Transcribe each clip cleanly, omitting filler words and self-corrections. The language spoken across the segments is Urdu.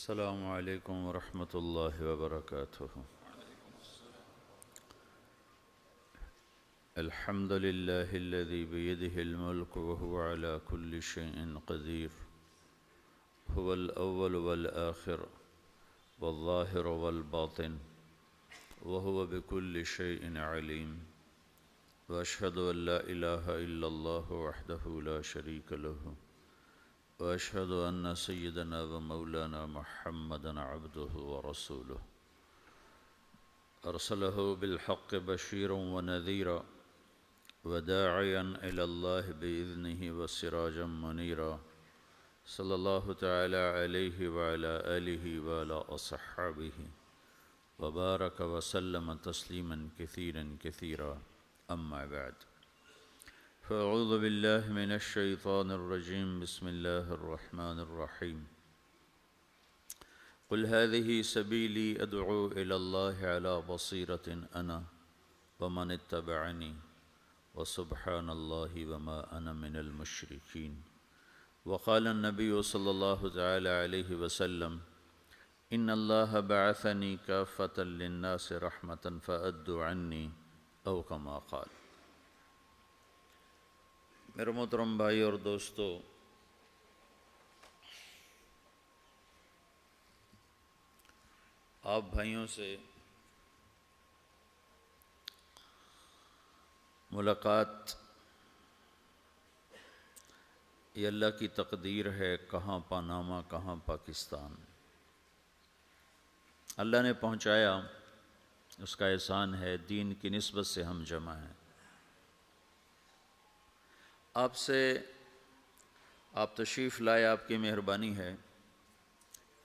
السلام علیکم ورحمۃ اللہ وبرکاتہ۔ الحمد للہ الذی بیدہ الملک وهو علی کل شیء قدیر، هو الاول والآخر والظاہر والباطن وهو بكل شیء علیم، واشہد ان لا الہ الا اللہ وحدہ لا شریک لہ، واشہد ان سیدنا ومولانا محمدا عبدہ ورسولہ، ارسلہ بالحق بشیرا ونذیرا وداعیا الی اللہ باذنہ وسراجا منیرا، صلی اللہ تعالی علیہ وعلی آلہ وعلی اصحابہ وبارک وسلم تسلیما کثیرا کثیرا، اما بعد، فاعوذ باللہ من الشیطان الرجیم، بسم اللہ الرحمن الرحیم، قل هذه سبیلی ادعو الی اللہ علی بصیرۃ انا ومن اتبعنی وسبحان اللہ وما انا من المشرکین، وقال النبی صلی اللہ تعالی علیہ وسلم ان اللہ بعثنی کافۃ للناس رحمۃ فأدوا عنی او کما قال۔ میرے محترم بھائی اور دوستو، آپ بھائیوں سے ملاقات یہ اللہ کی تقدیر ہے، کہاں پاناما کہاں پاکستان، اللہ نے پہنچایا، اس کا احسان ہے، دین کی نسبت سے ہم جمع ہیں۔ آپ تشریف لائے، آپ کی مہربانی ہے۔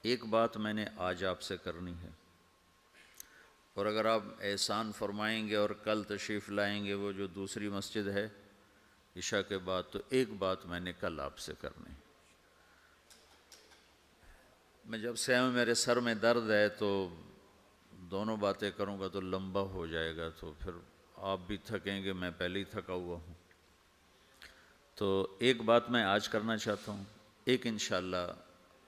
ایک بات میں نے آج آپ سے کرنی ہے، اور اگر آپ احسان فرمائیں گے اور کل تشریف لائیں گے وہ جو دوسری مسجد ہے عشاء کے بعد، تو ایک بات میں نے کل آپ سے کرنی ہے۔ میں جب سے میرے سر میں درد ہے تو دونوں باتیں کروں گا تو لمبا ہو جائے گا، تو پھر آپ بھی تھکیں گے، میں پہلے ہی تھکا ہوا ہوں۔ تو ایک بات میں آج کرنا چاہتا ہوں، ایک انشاءاللہ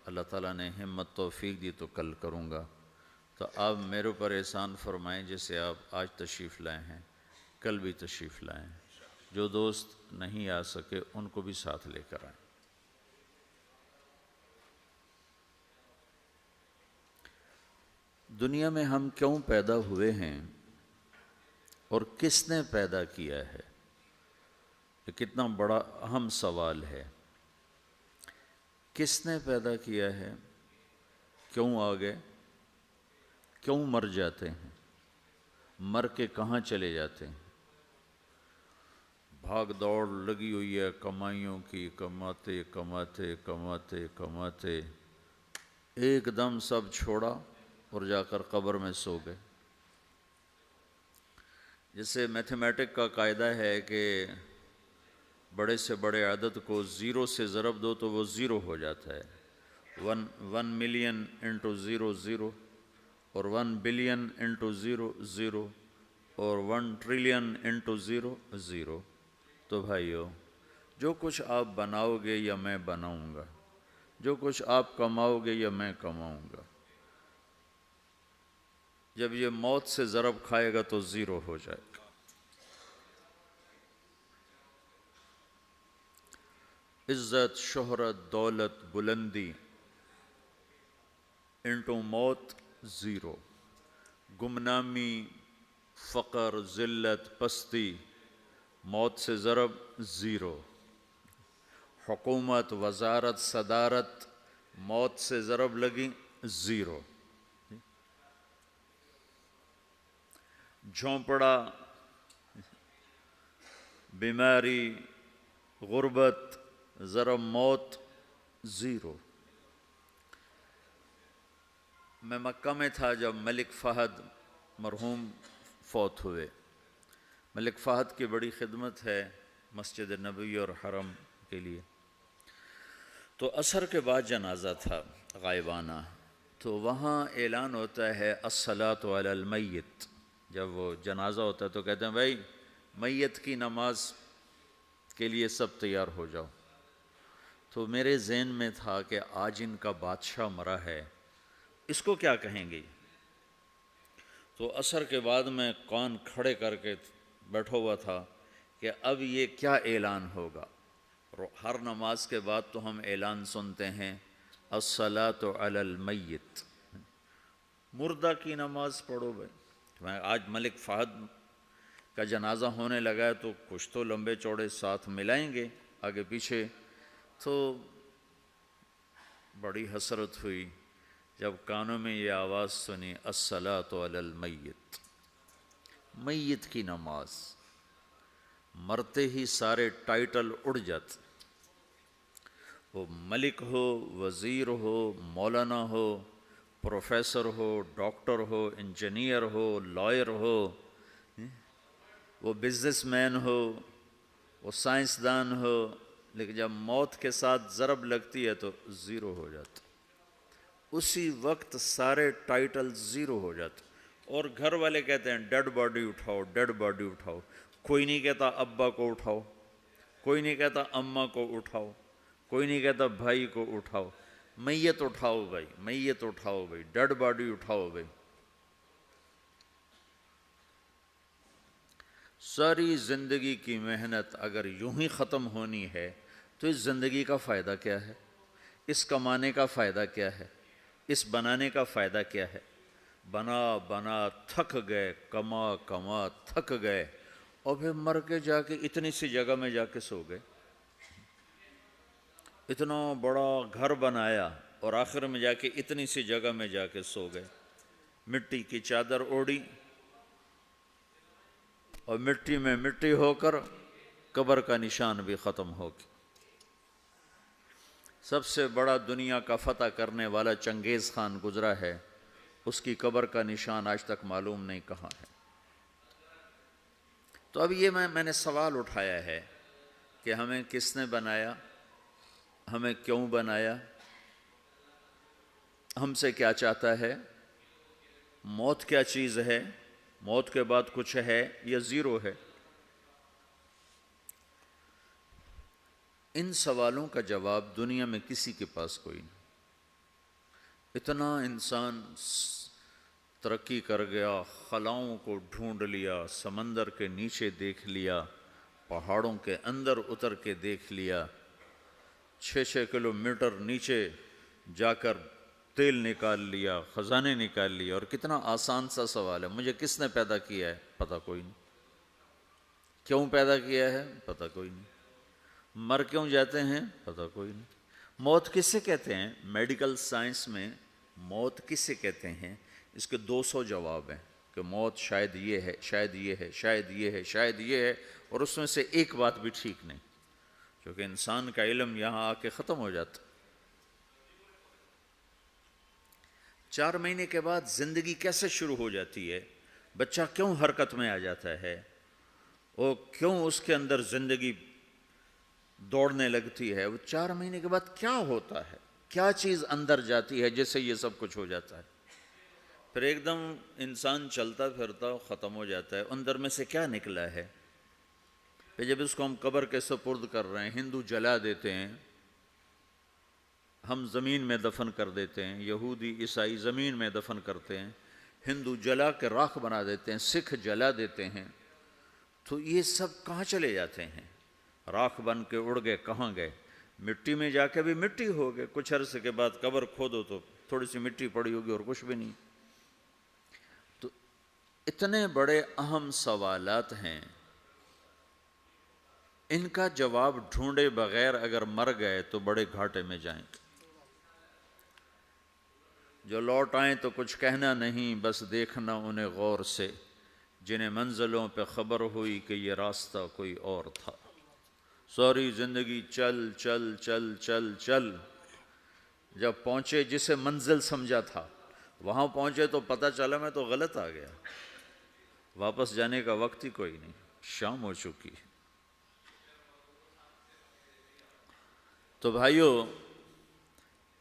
اللہ تعالیٰ نے ہمت توفیق دی تو کل کروں گا۔ تو آپ میرے اوپر احسان فرمائیں، جیسے آپ آج تشریف لائے ہیں کل بھی تشریف لائیں، جو دوست نہیں آ سکے ان کو بھی ساتھ لے کر آئیں۔ دنیا میں ہم کیوں پیدا ہوئے ہیں اور کس نے پیدا کیا ہے، یہ کتنا بڑا اہم سوال ہے۔ کس نے پیدا کیا ہے، کیوں آگے، کیوں مر جاتے ہیں، مر کے کہاں چلے جاتے ہیں۔ بھاگ دوڑ لگی ہوئی ہے کمائیوں کی، کماتے کماتے کماتے کماتے ایک دم سب چھوڑا اور جا کر قبر میں سو گئے۔ جیسے میتھمیٹک کا قاعدہ ہے کہ بڑے سے بڑے عدد کو زیرو سے ضرب دو تو وہ زیرو ہو جاتا ہے، 1 ملین انٹو زیرو زیرو، اور 1 بلین انٹو زیرو زیرو، اور 1 ٹریلین انٹو زیرو زیرو۔ تو بھائیو، جو کچھ آپ بناؤ گے یا میں بناؤں گا، جو کچھ آپ کماؤ گے یا میں کماؤں گا، جب یہ موت سے ضرب کھائے گا تو زیرو ہو جائے گا۔ عزت، شہرت، دولت، بلندی انٹو موت زیرو، گمنامی، فقر، ذلت، پستی موت سے ضرب زیرو، حکومت، وزارت، صدارت موت سے ضرب لگی زیرو، جھونپڑا، بیماری، غربت ضرب موت زیرو۔ میں مکہ میں تھا جب ملک فہد مرحوم فوت ہوئے۔ ملک فہد کی بڑی خدمت ہے مسجد نبوی اور حرم کے لیے۔ تو عصر کے بعد جنازہ تھا غائبانہ، تو وہاں اعلان ہوتا ہے الصلاۃ علی المیت۔ جب وہ جنازہ ہوتا ہے تو کہتے ہیں بھائی میت کی نماز کے لیے سب تیار ہو جاؤ۔ تو میرے ذہن میں تھا کہ آج ان کا بادشاہ مرا ہے اس کو کیا کہیں گے؟ تو عصر کے بعد میں کان کھڑے کر کے بیٹھا ہوا تھا کہ اب یہ کیا اعلان ہوگا۔ ہر نماز کے بعد تو ہم اعلان سنتے ہیں الصلاۃ علی المیت، مردہ کی نماز پڑھو بھائی۔ میں آج ملک فہد کا جنازہ ہونے لگا ہے تو کچھ تو لمبے چوڑے ساتھ ملائیں گے آگے پیچھے، تو بڑی حسرت ہوئی جب کانوں میں یہ آواز سنی الصلاۃ علی المیت، میت کی نماز۔ مرتے ہی سارے ٹائٹل اڑ جاتے، وہ ملک ہو، وزیر ہو، مولانا ہو، پروفیسر ہو، ڈاکٹر ہو، انجینئر ہو، لائر ہو، وہ بزنس مین ہو، وہ سائنسدان ہو، لیکن جب موت کے ساتھ ضرب لگتی ہے تو زیرو ہو جاتا، اسی وقت سارے ٹائٹل زیرو ہو جاتے۔ اور گھر والے کہتے ہیں ڈیڈ باڈی اٹھاؤ، ڈیڈ باڈی اٹھاؤ۔ کوئی نہیں کہتا ابا کو اٹھاؤ، کوئی نہیں کہتا اماں کو اٹھاؤ، کوئی نہیں کہتا بھائی کو اٹھاؤ، میت اٹھاؤ بھائی، میت اٹھاؤ بھائی، ڈیڈ باڈی اٹھاؤ بھائی۔ ساری زندگی کی محنت اگر یوں ہی ختم ہونی ہے تو اس زندگی کا فائدہ کیا ہے؟ اس کمانے کا فائدہ کیا ہے؟ اس بنانے کا فائدہ کیا ہے؟ بنا بنا تھک گئے، کما کما تھک گئے، اور پھر مر کے جا کے اتنی سی جگہ میں جا کے سو گئے۔ اتنا بڑا گھر بنایا اور آخر میں جا کے اتنی سی جگہ میں جا کے سو گئے۔ مٹی کی چادر اوڑھی اور مٹی میں مٹی ہو کر قبر کا نشان بھی ختم ہو گیا۔ سب سے بڑا دنیا کا فتح کرنے والا چنگیز خان گزرا ہے، اس کی قبر کا نشان آج تک معلوم نہیں کہاں ہے۔ تو اب یہ میں نے سوال اٹھایا ہے کہ ہمیں کس نے بنایا، ہمیں کیوں بنایا، ہم سے کیا چاہتا ہے، موت کیا چیز ہے، موت کے بعد کچھ ہے یا زیرو ہے؟ ان سوالوں کا جواب دنیا میں کسی کے پاس کوئی نہیں۔ اتنا انسان ترقی کر گیا، خلاؤں کو ڈھونڈ لیا، سمندر کے نیچے دیکھ لیا، پہاڑوں کے اندر اتر کے دیکھ لیا، 6 کلومیٹر نیچے جا کر تیل نکال لیا، خزانے نکال لیا۔ اور کتنا آسان سا سوال ہے، مجھے کس نے پیدا کیا ہے؟ پتہ کوئی نہیں۔ کیوں پیدا کیا ہے؟ پتہ کوئی نہیں۔ مر کیوں جاتے ہیں؟ پتہ کوئی نہیں۔ موت کسے کہتے ہیں؟ میڈیکل سائنس میں موت کسے کہتے ہیں؟ اس کے 200 جواب ہیں کہ موت شاید یہ ہے، شاید یہ ہے، شاید یہ ہے، شاید یہ ہے، اور اس میں سے ایک بات بھی ٹھیک نہیں، کیونکہ انسان کا علم یہاں آ کے ختم ہو جاتا۔ 4 مہینے کے بعد زندگی کیسے شروع ہو جاتی ہے؟ بچہ کیوں حرکت میں آ جاتا ہے؟ وہ کیوں اس کے اندر زندگی دوڑنے لگتی ہے؟ وہ 4 مہینے کے بعد کیا ہوتا ہے؟ کیا چیز اندر جاتی ہے جس سے یہ سب کچھ ہو جاتا ہے؟ پھر ایک دم انسان چلتا پھرتا ختم ہو جاتا ہے، اندر میں سے کیا نکلا ہے؟ پھر جب اس کو ہم قبر کے سپرد کر رہے ہیں، ہندو جلا دیتے ہیں، ہم زمین میں دفن کر دیتے ہیں، یہودی عیسائی زمین میں دفن کرتے ہیں، ہندو جلا کے راکھ بنا دیتے ہیں، سکھ جلا دیتے ہیں، تو یہ سب کہاں چلے جاتے ہیں؟ راکھ بن کے اڑ گئے، کہاں گئے؟ مٹی میں جا کے بھی مٹی ہو گئے، کچھ عرصے کے بعد قبر کھودو تو تھوڑی سی مٹی پڑی ہوگی اور کچھ بھی نہیں۔ تو اتنے بڑے اہم سوالات ہیں، ان کا جواب ڈھونڈے بغیر اگر مر گئے تو بڑے گھاٹے میں جائیں گے۔ جو لوٹ آئیں تو کچھ کہنا نہیں، بس دیکھنا انہیں غور سے، جنہیں منزلوں پہ خبر ہوئی کہ یہ راستہ کوئی اور تھا۔ ساری زندگی چل چل چل چل چل، جب پہنچے جسے منزل سمجھا تھا وہاں پہنچے تو پتہ چلا میں تو غلط آ گیا، واپس جانے کا وقت ہی کوئی نہیں، شام ہو چکی۔ تو بھائیو،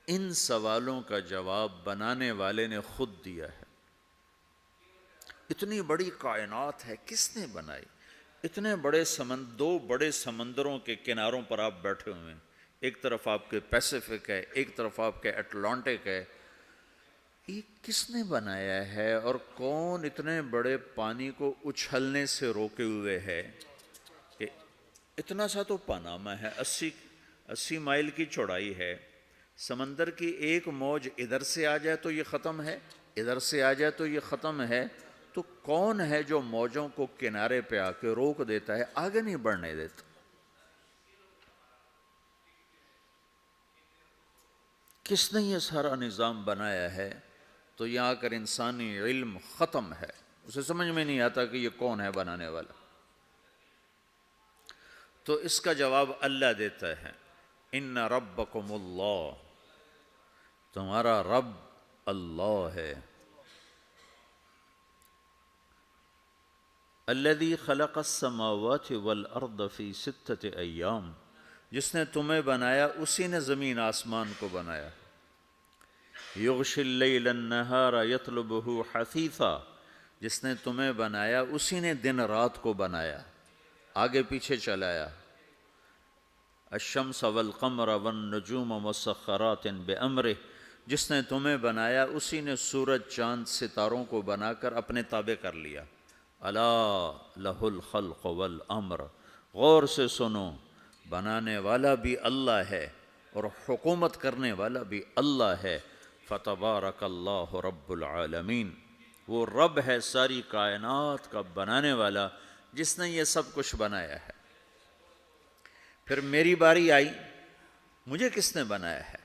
ان سوالوں کا جواب بنانے والے نے خود دیا ہے۔ اتنی بڑی کائنات ہے، کس نے بنائی؟ اتنے بڑے دو بڑے سمندروں کے کناروں پر آپ بیٹھے ہوئے ہیں، ایک طرف آپ کے پیسیفک ہے، ایک طرف آپ کے اٹلانٹک ہے، یہ کس نے بنایا ہے اور کون اتنے بڑے پانی کو اچھلنے سے روکے ہوئے ہے کہ اتنا سا تو پاناما ہے، 80 مائل کی چوڑائی ہے، سمندر کی ایک موج ادھر سے آ جائے تو یہ ختم ہے، ادھر سے آ جائے تو یہ ختم ہے، تو کون ہے جو موجوں کو کنارے پہ آ کے روک دیتا ہے، آگے نہیں بڑھنے دیتا؟ کس نے یہ سارا نظام بنایا ہے؟ تو یہاں کر انسانی علم ختم ہے، اسے سمجھ میں نہیں آتا کہ یہ کون ہے بنانے والا۔ تو اس کا جواب اللہ دیتا ہے، ان ربکم اللہ، تمہارا رب اللہ ہے، الذی خلق السماوات والارض فی 6 ایام، جس نے تمہیں بنایا اسی نے زمین آسمان کو بنایا، یغشی اللیل النہار یطلبہ حثیثا، جس نے تمہیں بنایا اسی نے دن رات کو بنایا، آگے پیچھے چلایا، الشمس والقمر والنجوم مسخرات بامرہ، جس نے تمہیں بنایا اسی نے سورج چاند ستاروں کو بنا کر اپنے تابع کر لیا، الا لہ الخلق والامر، غور سے سنو، بنانے والا بھی اللہ ہے اور حکومت کرنے والا بھی اللہ ہے، فتبارک اللہ رب العالمین، وہ رب ہے ساری کائنات کا بنانے والا جس نے یہ سب کچھ بنایا ہے۔ پھر میری باری آئی، مجھے کس نے بنایا ہے؟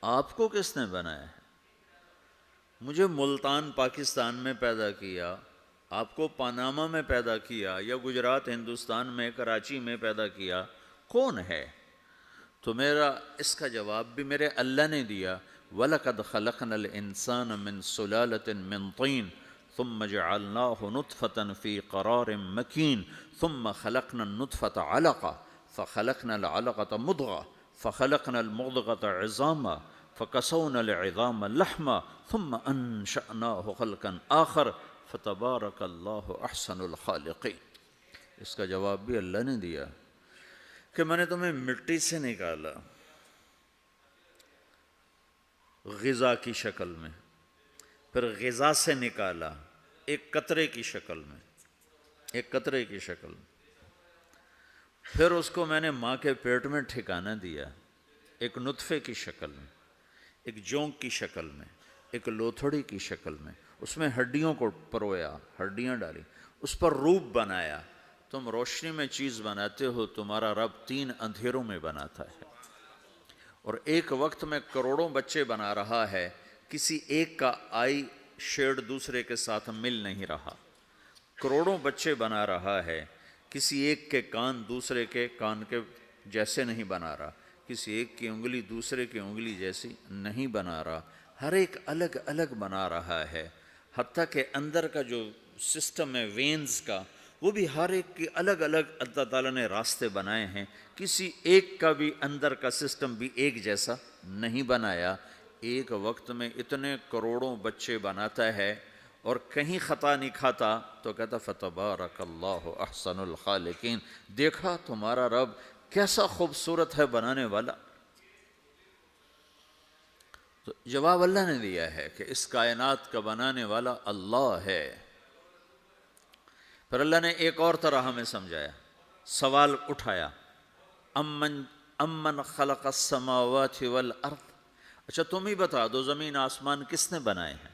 آپ کو کس نے بنایا ہے؟ مجھے ملتان پاکستان میں پیدا کیا، آپ کو پاناما میں پیدا کیا، یا گجرات ہندوستان میں کراچی میں پیدا کیا، کون ہے؟ تو میرا اس کا جواب بھی میرے اللہ نے دیا، وَلَقَدْ خَلَقْنَا الْإِنسَانَ مِنْ سُلَالَةٍ مِّن طِينٍ ثُمَّ جَعَلْنَاهُ نُطْفَةً فِي قَرَارٍ مَّكِينٍ ثُمَّ خَلَقْنَا النُّطْفَةَ عَلَقَةً فَخَلَقْنَا الْعَلَقَةَ مُضْغَةً فَخَلَقْنَا الْمُضْغَةَ عِظَامًا فَكَسَوْنَا الْعِظَامَ لَحْمًا ثُمَّ أَنشَأْنَاهُ خَلْقًا آخَرَ فَتَبَارَكَ اللَّهُ أَحْسَنُ الْخَالِقِينَ۔ اس کا جواب بھی اللہ نے دیا کہ میں نے تمہیں مٹی سے نکالا غذا کی شکل میں، پھر غذا سے نکالا ایک قطرے کی شکل میں، ایک قطرے کی شکل میں، پھر اس کو میں نے ماں کے پیٹ میں ٹھکانہ دیا ایک نطفے کی شکل میں، ایک جونک کی شکل میں، ایک لوتھڑی کی شکل میں، اس میں ہڈیوں کو پرویا، ہڈیاں ڈالی، اس پر روپ بنایا۔ تم روشنی میں چیز بناتے ہو، تمہارا رب 3 اندھیروں میں بناتا ہے، اور ایک وقت میں کروڑوں بچے بنا رہا ہے، کسی ایک کا آئی شیڈ دوسرے کے ساتھ مل نہیں رہا، کروڑوں بچے بنا رہا ہے، کسی ایک کے کان دوسرے کے کان کے جیسے نہیں بنا رہا، کسی ایک کی انگلی دوسرے کی انگلی جیسی نہیں بنا رہا، ہر ایک الگ الگ بنا رہا ہے، حتیٰ کہ اندر کا جو سسٹم ہے وینز کا، وہ بھی ہر ایک کی الگ الگ اللہ تعالیٰ نے راستے بنائے ہیں، کسی ایک کا بھی اندر کا سسٹم بھی ایک جیسا نہیں بنایا۔ ایک وقت میں اتنے کروڑوں بچے بناتا ہے اور کہیں خطا نہیں کھاتا، تو کہتا فتبارک اللہ احسن الخالقین، دیکھا تمہارا رب کیسا خوبصورت ہے بنانے والا۔ تو جواب اللہ نے دیا ہے کہ اس کائنات کا بنانے والا اللہ ہے۔ پھر اللہ نے ایک اور طرح ہمیں سمجھایا، سوال اٹھایا، امن خلق السماوات والارض، اچھا تم ہی بتا دو زمین آسمان کس نے بنائے ہیں؟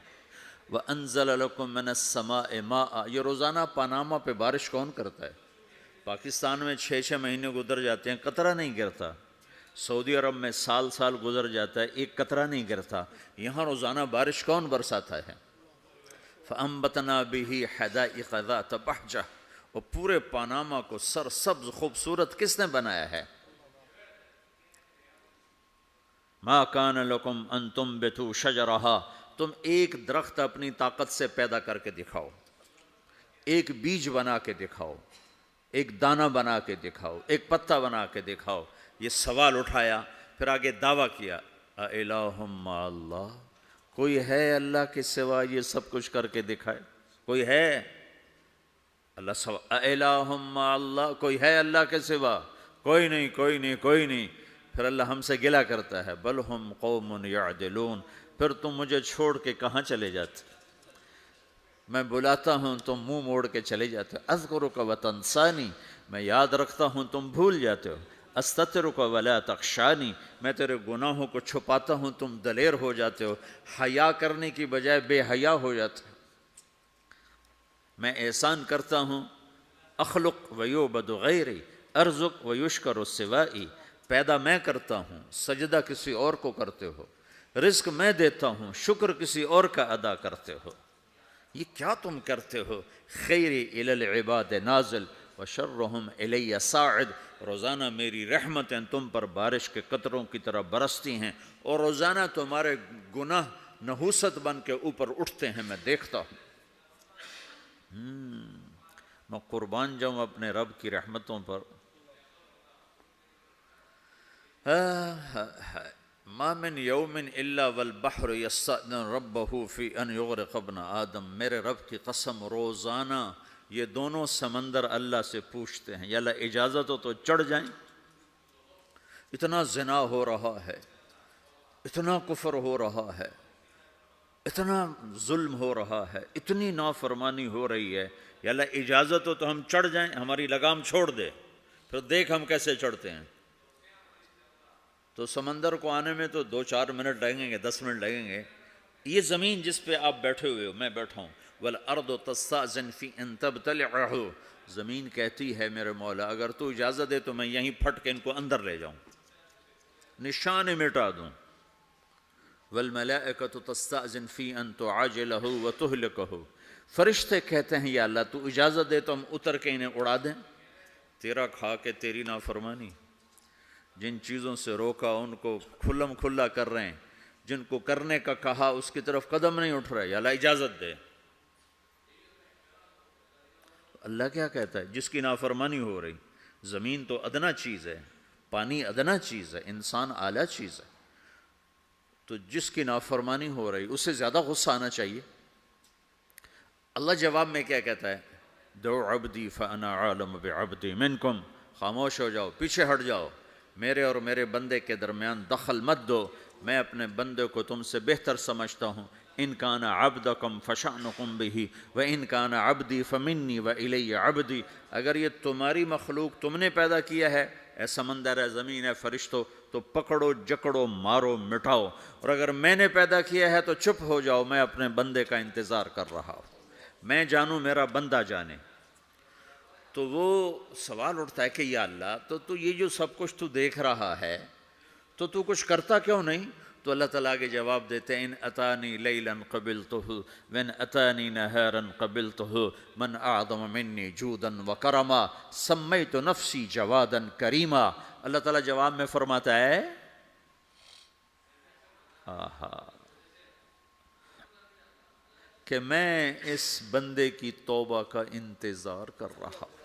وَأَنزَلَ لَكُم مِّنَ السَّمَاءِ مَاءً، یہ روزانہ پاناما پہ بارش کون کرتا ہے؟ پاکستان میں 6 مہینے گزر جاتے ہیں، قطرہ نہیں گرتا، سعودی عرب میں سال گزر جاتا ہے، ایک قطرہ نہیں گرتا، یہاں روزانہ بارش کون برساتا ہے؟ فَأَنبَتْنَا بِهِ حَدَائِقَ ذَاتَ بَهْجَةٍ، اور پورے پاناما کو سرسبز خوبصورت کس نے بنایا ہے؟ مَا كَانَ لَكُمْ أَن تُنبِتُوا شَجَرَهَا، تم ایک درخت اپنی طاقت سے پیدا کر کے دکھاؤ، ایک بیج بنا کے دکھاؤ، ایک دانہ بنا کے دکھاؤ، ایک پتا بنا کے دکھاؤ۔ یہ سوال اٹھایا، پھر آگے دعویٰ کیا، اَإِلَٰهٌ مَّعَ اللَّهِ، کوئی ہے اللہ کے سوا یہ سب کچھ کر کے دکھائے؟ کوئی ہے؟ اللہ سوا اِلَٰهٌ مَّعَ اللَّهِ، کوئی ہے اللہ کے سوا؟ کوئی نہیں، کوئی نہیں، کوئی نہیں۔ پھر اللہ ہم سے گلہ کرتا ہے، بل ہم قوم یعدلون، پھر تم مجھے چھوڑ کے کہاں چلے جاتے؟ میں بلاتا ہوں تم منہ موڑ کے چلے جاتے ہو۔ اذکرک وتنسانی، میں یاد رکھتا ہوں تم بھول جاتے ہو۔ استترک ولا تخشانی، میں تیرے گناہوں کو چھپاتا ہوں تم دلیر ہو جاتے ہو، حیا کرنے کی بجائے بے حیا ہو جاتے ہو۔ میں احسان کرتا ہوں، اخلق ویعبد غیری ارزق ویشکر سوائی، پیدا میں کرتا ہوں، سجدہ کسی اور کو کرتے ہو، رزق میں دیتا ہوں، شکر کسی اور کا ادا کرتے ہو، یہ کیا تم کرتے ہو؟ خیری الی العباد نازل وشرہم الی صاعد، روزانہ میری رحمتیں تم پر بارش کے قطروں کی طرح برستی ہیں، اور روزانہ تمہارے گناہ نحوست بن کے اوپر اٹھتے ہیں، میں دیکھتا ہوں۔ میں قربان جاؤں اپنے رب کی رحمتوں پر۔ ما من یوم الا والبحر یستأذن ربہ فی ان یغرق ابن آدم، میرے رب کی قسم روزانہ یہ دونوں سمندر اللہ سے پوچھتے ہیں، یا اللہ اجازت ہو تو چڑھ جائیں، اتنا زنا ہو رہا ہے، اتنا کفر ہو رہا ہے، اتنا ظلم ہو رہا ہے، اتنی نافرمانی ہو رہی ہے، یا اللہ اجازت ہو تو ہم چڑھ جائیں، ہماری لگام چھوڑ دے، پھر دیکھ ہم کیسے چڑھتے ہیں۔ تو سمندر کو آنے میں تو 2-4 منٹ لگیں گے، 10 منٹ لگیں گے۔ یہ زمین جس پہ آپ بیٹھے ہوئے ہو، میں بیٹھا ہوں، وَالْأَرْضُ تَسْتَأْذِنُ فِي أَن تَبْتَلِعَهُ، زمین کہتی ہے میرے مولا اگر تو اجازت دے تو میں یہیں پھٹ کے ان کو اندر لے جاؤں، نشان مٹا دوں۔ وَالْمَلَائِكَةُ تَسْتَأْذِنُ فِي أَن تُعَاجِلَهُ وَتُهْلِكَهُ، فرشتے کہتے ہیں یا اللہ تو اجازت دے تو ہم اتر کے انہیں اڑا دیں، تیرا کھا کے تیری نافرمانی۔ جن چیزوں سے روکا ان کو کھلم کھلا کر رہے ہیں، جن کو کرنے کا کہا اس کی طرف قدم نہیں اٹھ رہے، یا اللہ اجازت دے۔ اللہ کیا کہتا ہے؟ جس کی نافرمانی ہو رہی، زمین تو ادنا چیز ہے، پانی ادنا چیز ہے، انسان اعلیٰ چیز ہے، تو جس کی نافرمانی ہو رہی اسے زیادہ غصہ آنا چاہیے۔ اللہ جواب میں کیا کہتا ہے؟ دعو عبدی فانا عالم بعبدی منکم، خاموش ہو جاؤ، پیچھے ہٹ جاؤ، میرے اور میرے بندے کے درمیان دخل مت دو، میں اپنے بندے کو تم سے بہتر سمجھتا ہوں۔ ان کان عبدکم فشأنکم بہ وان کان عبدی فمنی والی عبدی، اگر یہ تمہاری مخلوق تم نے پیدا کیا ہے، اے سمندر ہے، زمین ہے، فرشتوں، تو پکڑو جکڑو مارو مٹاؤ، اور اگر میں نے پیدا کیا ہے تو چپ ہو جاؤ، میں اپنے بندے کا انتظار کر رہا ہوں، میں جانوں میرا بندہ جانے۔ تو وہ سوال اٹھتا ہے کہ یا اللہ تو یہ جو سب کچھ تو دیکھ رہا ہے تو کچھ کرتا کیوں نہیں؟ تو اللہ تعالیٰ کے جواب دیتے ہیں، ان اتانی لیلا قبلتہ وان اتانی نہارا قبلتہ من اعظم منی جودا وکرما سمیت نفسی جوادا کریما۔ اللہ تعالیٰ جواب میں فرماتا ہے کہ میں اس بندے کی توبہ کا انتظار کر رہا ہوں،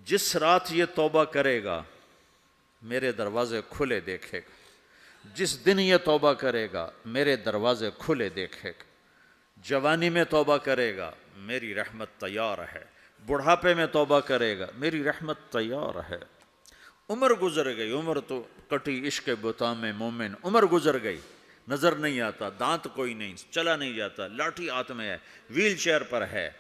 جس رات یہ توبہ کرے گا میرے دروازے کھلے دیکھے گا، جس دن یہ توبہ کرے گا میرے دروازے کھلے دیکھے گا، جوانی میں توبہ کرے گا میری رحمت تیار ہے، بڑھاپے میں توبہ کرے گا میری رحمت تیار ہے۔ عمر گزر گئی، عمر تو کٹی عشق بتاں میں مومن، عمر گزر گئی، نظر نہیں آتا، دانت کوئی نہیں، چلا نہیں جاتا، لاٹھی ہاتھ میں ہے، ویل چیئر پر ہے،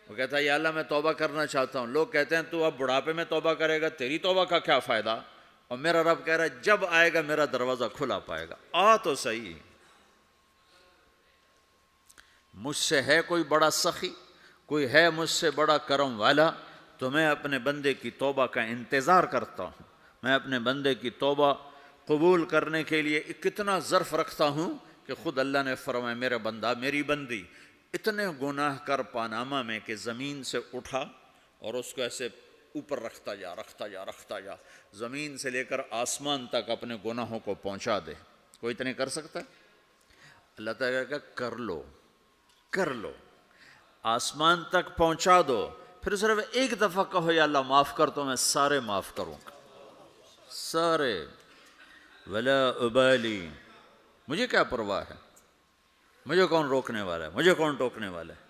وہ کہتا ہے یا اللہ میں توبہ کرنا چاہتا ہوں۔ لوگ کہتے ہیں تو اب بڑھاپے میں توبہ کرے گا، تیری توبہ کا کیا فائدہ؟ اور میرا رب کہہ رہا ہے جب آئے گا میرا دروازہ کھلا پائے گا، آ تو صحیح۔ مجھ سے ہے کوئی بڑا سخی، کوئی ہے مجھ سے بڑا کرم والا، تو میں اپنے بندے کی توبہ کا انتظار کرتا ہوں، میں اپنے بندے کی توبہ قبول کرنے کے لیے کتنا ظرف رکھتا ہوں کہ خود اللہ نے فرمایا میرا بندہ میری بندی اتنے گناہ کر پاناما میں کہ زمین سے اٹھا اور اس کو ایسے اوپر رکھتا جا، زمین سے لے کر آسمان تک اپنے گناہوں کو پہنچا دے۔ کوئی اتنے کر سکتا ہے؟ اللہ تعالیٰ کہا کر لو، آسمان تک پہنچا دو، پھر صرف ایک دفعہ کہو یا اللہ معاف کر تو میں سارے معاف کروں گا، سارے، ولا ابالی، مجھے کیا پرواہ ہے، مجھے کون روکنے والا ہے، مجھے کون ٹوکنے والا ہے؟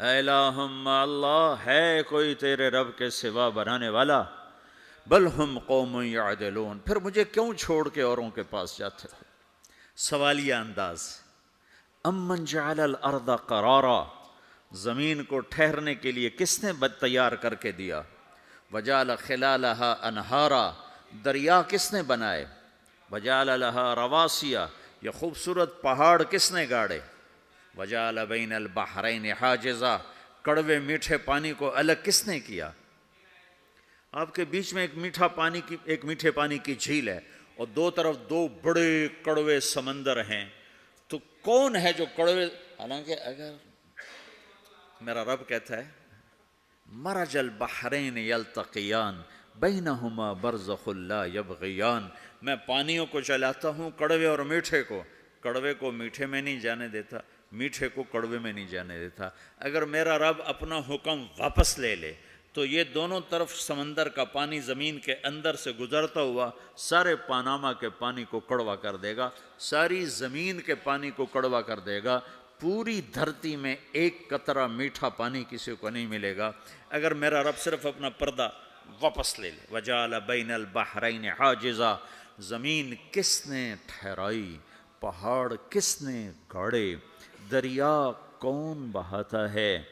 اے الہم اللہ، ہے کوئی تیرے رب کے سوا بنانے والا؟ بل ہم قوم یعدلون، پھر مجھے کیوں چھوڑ کے اوروں کے پاس جاتے ہو؟ سوالیہ انداز. امن جعل الارض قرارا، زمین کو ٹھہرنے کے لیے کس نے تیار کر کے دیا؟ وجعل خلالہا انہارا، دریا کس نے بنائے؟ وجعل لہا رواسیا، یہ خوبصورت پہاڑ کس نے گاڑے؟ وجعل بین البحرین حاجزا، کڑوے میٹھے پانی کو الگ کس نے کیا؟ آپ کے بیچ میں ایک میٹھے پانی کی جھیل ہے اور دو طرف دو بڑے کڑوے سمندر ہیں، تو کون ہے جو کڑوے؟ حالانکہ اگر میرا رب کہتا ہے مرج البحرین یلتقیان بینہما برزخ لا یبغیان، میں پانیوں کو چلاتا ہوں، کڑوے اور میٹھے کو، کڑوے کو میٹھے میں نہیں جانے دیتا، میٹھے کو کڑوے میں نہیں جانے دیتا. اگر میرا رب اپنا حکم واپس لے لے تو یہ دونوں طرف سمندر کا پانی زمین کے اندر سے گزرتا ہوا سارے پاناما کے پانی کو کڑوا کر دے گا، ساری زمین کے پانی کو کڑوا کر دے گا. پوری دھرتی میں ایک قطرہ میٹھا پانی کسی کو نہیں ملے گا اگر میرا رب صرف اپنا پردہ واپس لے لے. وجعل بین البحرین حاجزا، زمین کس نے ٹھہرائی، پہاڑ کس نے گاڑے، دریا کون بہاتا ہے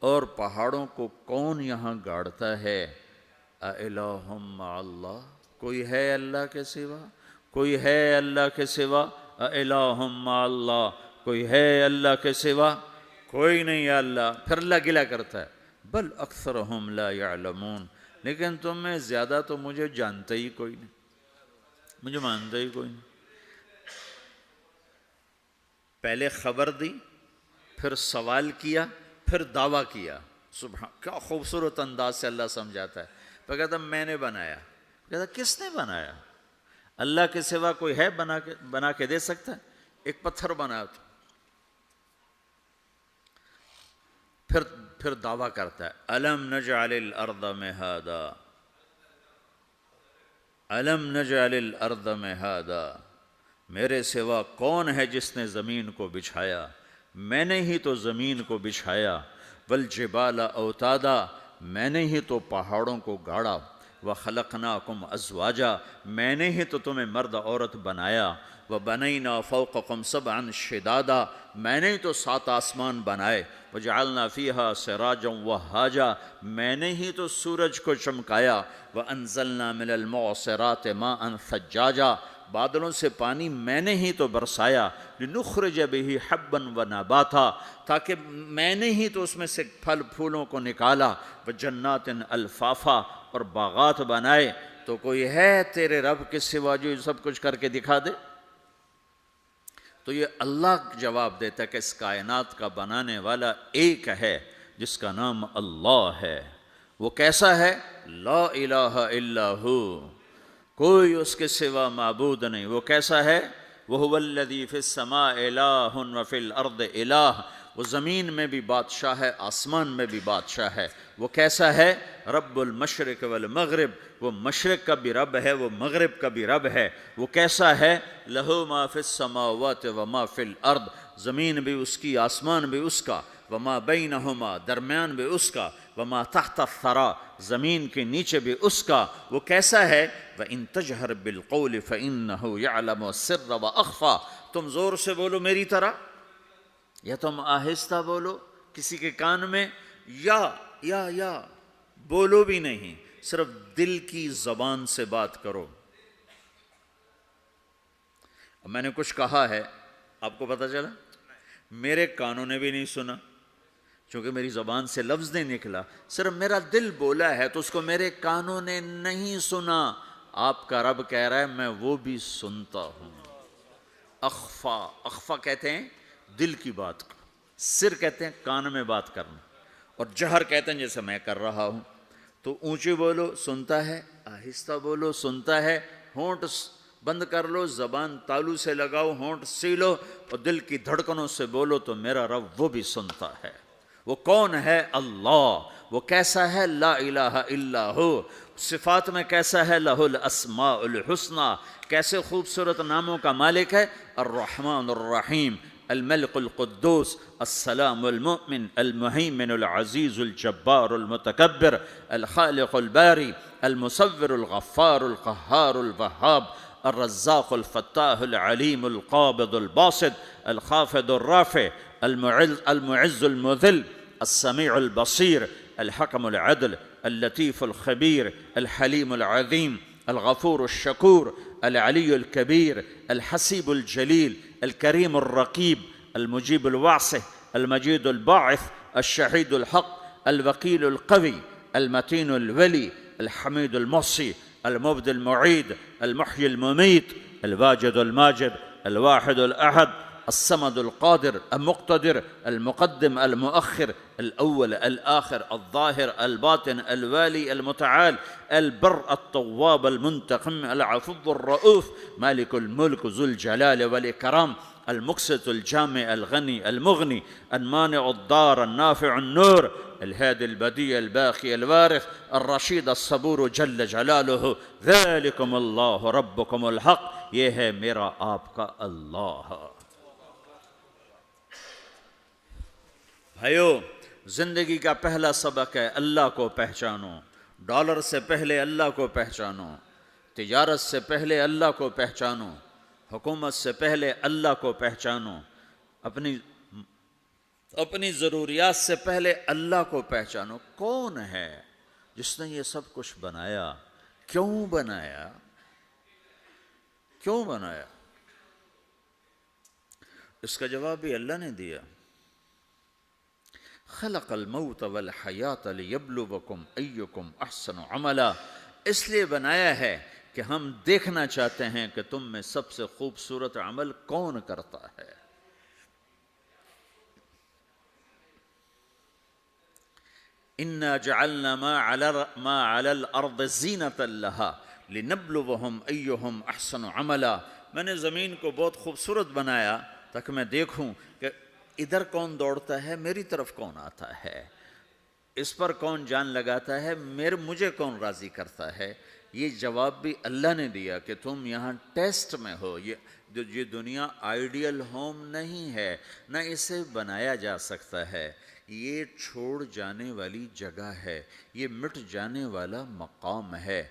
اور پہاڑوں کو کون یہاں گاڑتا ہے؟ اِلٰہٌ مع اللہ، کوئی ہے اللہ کے سوا؟ کوئی ہے اللہ کے سوا؟ اِلٰہٌ مع اللہ، کوئی ہے اللہ کے سوا؟ کوئی نہیں ہے اللہ. پھر اللہ گلہ کرتا ہے بل اکثرہم لا یعلمون، لیکن تم میں زیادہ تو مجھے جانتا ہی کوئی نہیں، مجھے مانتا ہی کوئی نہیں. پہلے خبر دی، پھر سوال کیا، پھر دعویٰ کیا. سبحان، کیا خوبصورت انداز سے اللہ سمجھاتا ہے. پھر کہتا میں نے بنایا. کہتا کس نے بنایا؟ اللہ کے سوا کوئی ہے بنا کے دے سکتا ہے؟ ایک پتھر بنایا تو پھر دعویٰ کرتا ہے الم نجعل الارض مہادا، الم نجعل الارض مہادا، میرے سوا کون ہے جس نے زمین کو بچھایا؟ میں نے ہی تو زمین کو بچھایا. والجبال اوتادا، میں نے ہی تو پہاڑوں کو گاڑا. وخلقناکم ازواجا، میں نے ہی تو تمہیں مرد عورت بنایا. وبنینا فوقکم سبعا شدادا، میں نے ہی تو 7 آسمان بنائے. وجعلنا فیہا سراجا وہاجا، میں نے ہی تو سورج کو چمکایا. وانزلنا من المعصرات ماء ثجاجا، بادلوں سے پانی میں نے ہی تو برسایا. لنخرج به حبا ونباتا، تاکہ میں نے ہی تو اس میں سے پھل پھولوں کو نکالا. وجنات الفافا، اور باغات بنائے. تو کوئی ہے تیرے رب کے سوا جو سب کچھ کر کے دکھا دے؟ تو یہ اللہ جواب دیتا ہے کہ اس کائنات کا بنانے والا ایک ہے جس کا نام اللہ ہے. وہ کیسا ہے؟ لا الہ الا ہو، کوئی اس کے سوا معبود نہیں. وہ کیسا ہے؟ وَهُوَ الَّذِي فِي السَّمَاءِ إِلَٰهٌ وَفِي الْأَرْضِ إِلَٰهٌ، وہ زمین میں بھی بادشاہ ہے، آسمان میں بھی بادشاہ ہے. وہ کیسا ہے؟ رب المشرق والمغرب، وہ مشرق کا بھی رب ہے، وہ مغرب کا بھی رب ہے. وہ کیسا ہے؟ لَهُ مَا فِي السَّمَاوَاتِ وَمَا فِي الْأَرْضِ، زمین بھی اس کی، آسمان بھی اس کا. وَمَا بَيْنَهُمَا، درمیان بھی اس کا. وَمَا تَحْتَ الثَّرَىٰ، زمین کے نیچے بھی اس کا. وہ کیسا ہے؟ وَإِن تَجْهَرْ بِالْقَوْلِ فَإِنَّهُ يَعْلَمُ السِّرَّ وَأَخْفَىٰ، تم زور سے بولو میری طرح، یا تم آہستہ بولو کسی کے کان میں، یا بولو بھی نہیں، صرف دل کی زبان سے بات کرو. اب میں نے کچھ کہا ہے، آپ کو پتہ چلا؟ میرے کانوں نے بھی نہیں سنا، چونکہ میری زبان سے لفظ نہیں نکلا، صرف میرا دل بولا ہے تو اس کو میرے کانوں نے نہیں سنا. آپ کا رب کہہ رہا ہے میں وہ بھی سنتا ہوں. اخفا کہتے ہیں دل کی بات کو، سر کہتے ہیں کان میں بات کرنا، اور جہر کہتے ہیں جیسے میں کر رہا ہوں. تو اونچی بولو سنتا ہے، آہستہ بولو سنتا ہے. ہونٹ بند کر لو، زبان تالو سے لگاؤ، ہونٹ سیلو اور دل کی دھڑکنوں سے بولو تو میرا رب وہ بھی سنتا ہے. وہ کون ہے؟ اللہ. وہ کیسا ہے؟ لا الہ الا ہو. صفات میں کیسا ہے؟ لہ الاسماء الحسنی، کیسے خوبصورت ناموں کا مالک ہے. الرحمن الرحیم، الملک القدوس، السلام المؤمن، المہیمن العزیز الجبار المتکبر، الخالق الباری، المصور الغفار القہار الوہاب، الرزاق الفتاح العليم القابض الباسط الخافض الرافع المعز المذل السميع البصير الحكم العدل اللطيف الخبير الحليم العظيم الغفور الشكور العلي الكبير الحسيب الجليل الكريم الرقيب المجيب الواسع المجيد الباعث الشهيد الحق الوكيل القوي المتين الولي الحميد المحصي المبدي المعيد المحيي المميت الواجد الماجد الواحد الأحد الصمد القادر المقتدر المقدم المؤخر الأول الآخر الظاهر الباطن الوالي المتعال البر التواب المنتقم العفو الرؤوف مالك الملك ذو الجلال والإكرام المقسط الجامع الغني المغني المانع الضار النافع النور الهادي البديع الباقي الوارث الرشيد الصبور جل جلاله ذلكم اللہ ربکم الحق، یہ ہے میرا آپ کا اللہ۔ بھائیو، زندگی کا پہلا سبق ہے اللہ کو پہچانو۔ ڈالر سے پہلے اللہ کو پہچانو، تجارت سے پہلے اللہ کو پہچانو، حکومت سے پہلے اللہ کو پہچانو، اپنی ضروریات سے پہلے اللہ کو پہچانو۔ کون ہے جس نے یہ سب کچھ بنایا؟ کیوں بنایا؟ کیوں بنایا؟ اس کا جواب بھی اللہ نے دیا۔ خلق الموت والحیات لیبلوکم ایکم احسن عملا، اس لیے بنایا ہے کہ ہم دیکھنا چاہتے ہیں کہ تم میں سب سے خوبصورت عمل کون کرتا ہے۔ اِنَّا جَعَلْنَا مَا عَلَى الْأَرْضِ زِينَةً لَهَا لِنَبْلُوَهُمْ أَيُّهُمْ أَحْسَنُ عَمَلًا، میں نے زمین کو بہت خوبصورت بنایا تاکہ میں دیکھوں کہ ادھر کون دوڑتا ہے، میری طرف کون آتا ہے، اس پر کون جان لگاتا ہے، مجھے کون راضی کرتا ہے۔ یہ جواب بھی اللہ نے دیا کہ تم یہاں ٹیسٹ میں ہو۔ یہ دنیا آئیڈیل ہوم نہیں ہے، نہ اسے بنایا جا سکتا ہے۔ یہ چھوڑ جانے والی جگہ ہے، یہ مٹ جانے والا مقام ہے۔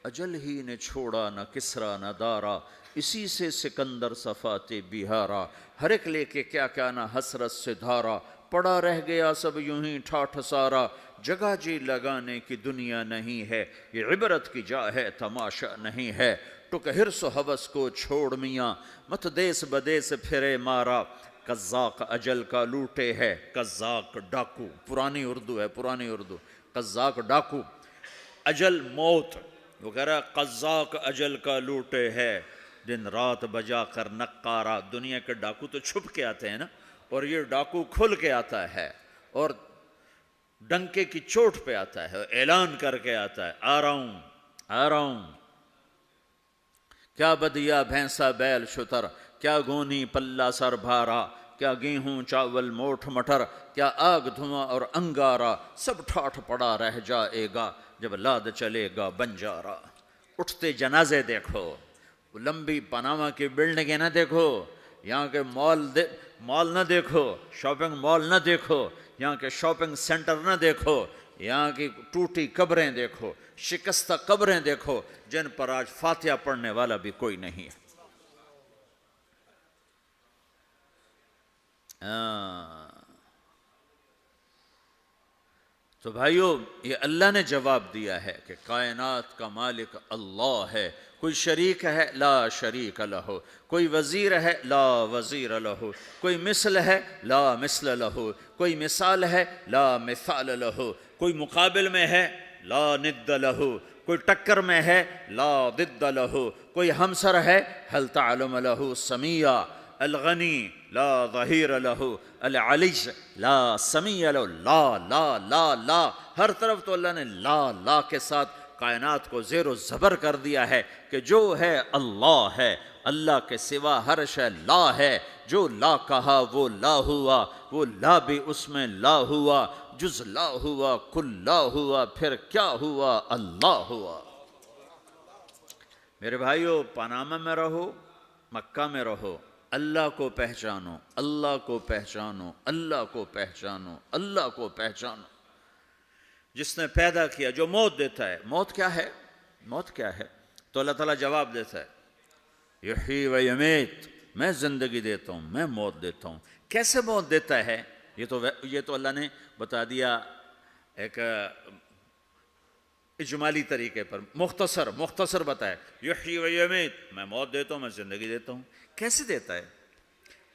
اجل ہی نے چھوڑا نہ کسرا نہ دارا، اسی سے سکندر صفات بہارا، ہر ایک لے کے کیا کیا نہ حسرت سے دھارا، پڑا رہ گیا سب یوں ہی ٹھاٹھ سارا، جگہ جی لگانے کی دنیا نہیں ہے، یہ عبرت کی جا ہے تماشا نہیں ہے۔ ٹک حرص و حوث کو چھوڑ میاں، مت دیس بدیس پھرے مارا، قزاق اجل کا لوٹے ہے، قزاق ڈاکو، پرانی اردو ہے، پرانی اردو، قزاق ڈاکو، اجل موت، وہ کہہ رہا قزاق اجل کا لوٹے ہے، دن رات بجا کر نقارا۔ دنیا کے ڈاکو تو چھپ کے آتے ہیں نا، اور یہ ڈاکو کھل کے آتا ہے اور ڈنکے کی چوٹ پہ آتا ہے، اعلان کر کے آتا ہے، آ رہا ہوں آ رہا ہوں۔ کیا بدیا بھینسا بیل شتر، کیا گونی پلہ سر بھارا، کیا گیہوں چاول موٹھ مٹر، کیا آگ دھواں اور انگارا، سب ٹھاٹھ پڑا رہ جائے گا جب لاد چلے گا بنجارا۔ اٹھتے جنازے دیکھو، لمبی پاناما کی بلڈنگیں نہ دیکھو، یہاں کے مال نہ دیکھو، شاپنگ مال نہ دیکھو، یہاں کے شاپنگ سینٹر نہ دیکھو، یہاں کی ٹوٹی قبریں دیکھو، شکستہ قبریں دیکھو جن پر آج فاتحہ پڑھنے والا بھی کوئی نہیں ہے۔ تو بھائیو، یہ اللہ نے جواب دیا ہے کہ کائنات کا مالک اللہ ہے، کوئی شریک ہے لا شریک لہ، کوئی وزیر ہے لا وزیر لہ، کوئی مثل ہے لا مثل لہ، کوئی مثال ہے لا مثال لہ، کوئی مقابل میں ہے لا ند لہ، کوئی ٹکر میں ہے لا ضد لہ، کوئی ہمسر ہے هل تعلم لہ سمیہ، الغنی لا ظہیر لہ، العلی لا سمیع لہ، لا لا لا لا، ہر طرف تو اللہ نے لا لا کے ساتھ کائنات کو زیر و زبر کر دیا ہے کہ جو ہے اللہ ہے، اللہ کے سوا ہر شے لا ہے۔ جو لا کہا وہ لا ہوا، وہ لا بھی اس میں لا ہوا، جز لا ہوا کل لا ہوا، پھر کیا ہوا؟ اللہ ہوا۔ میرے بھائیو، پاناما میں رہو، مکہ میں رہو، اللہ کو پہچانو، اللہ کو پہچانو، اللہ کو پہچانو، اللہ کو پہچانو۔ جس نے پیدا کیا، جو موت دیتا ہے۔ موت کیا ہے؟ موت کیا ہے؟ تو اللہ تعالیٰ جواب دیتا ہے، یحیی و یمیت، میں زندگی دیتا ہوں، میں موت دیتا ہوں۔ کیسے موت دیتا ہے؟ یہ تو اللہ نے بتا دیا ایک اجمالی طریقے پر، مختصر بتایا، یحیی و یمیت، میں موت دیتا ہوں، میں زندگی دیتا ہوں۔ کیسے دیتا ہے؟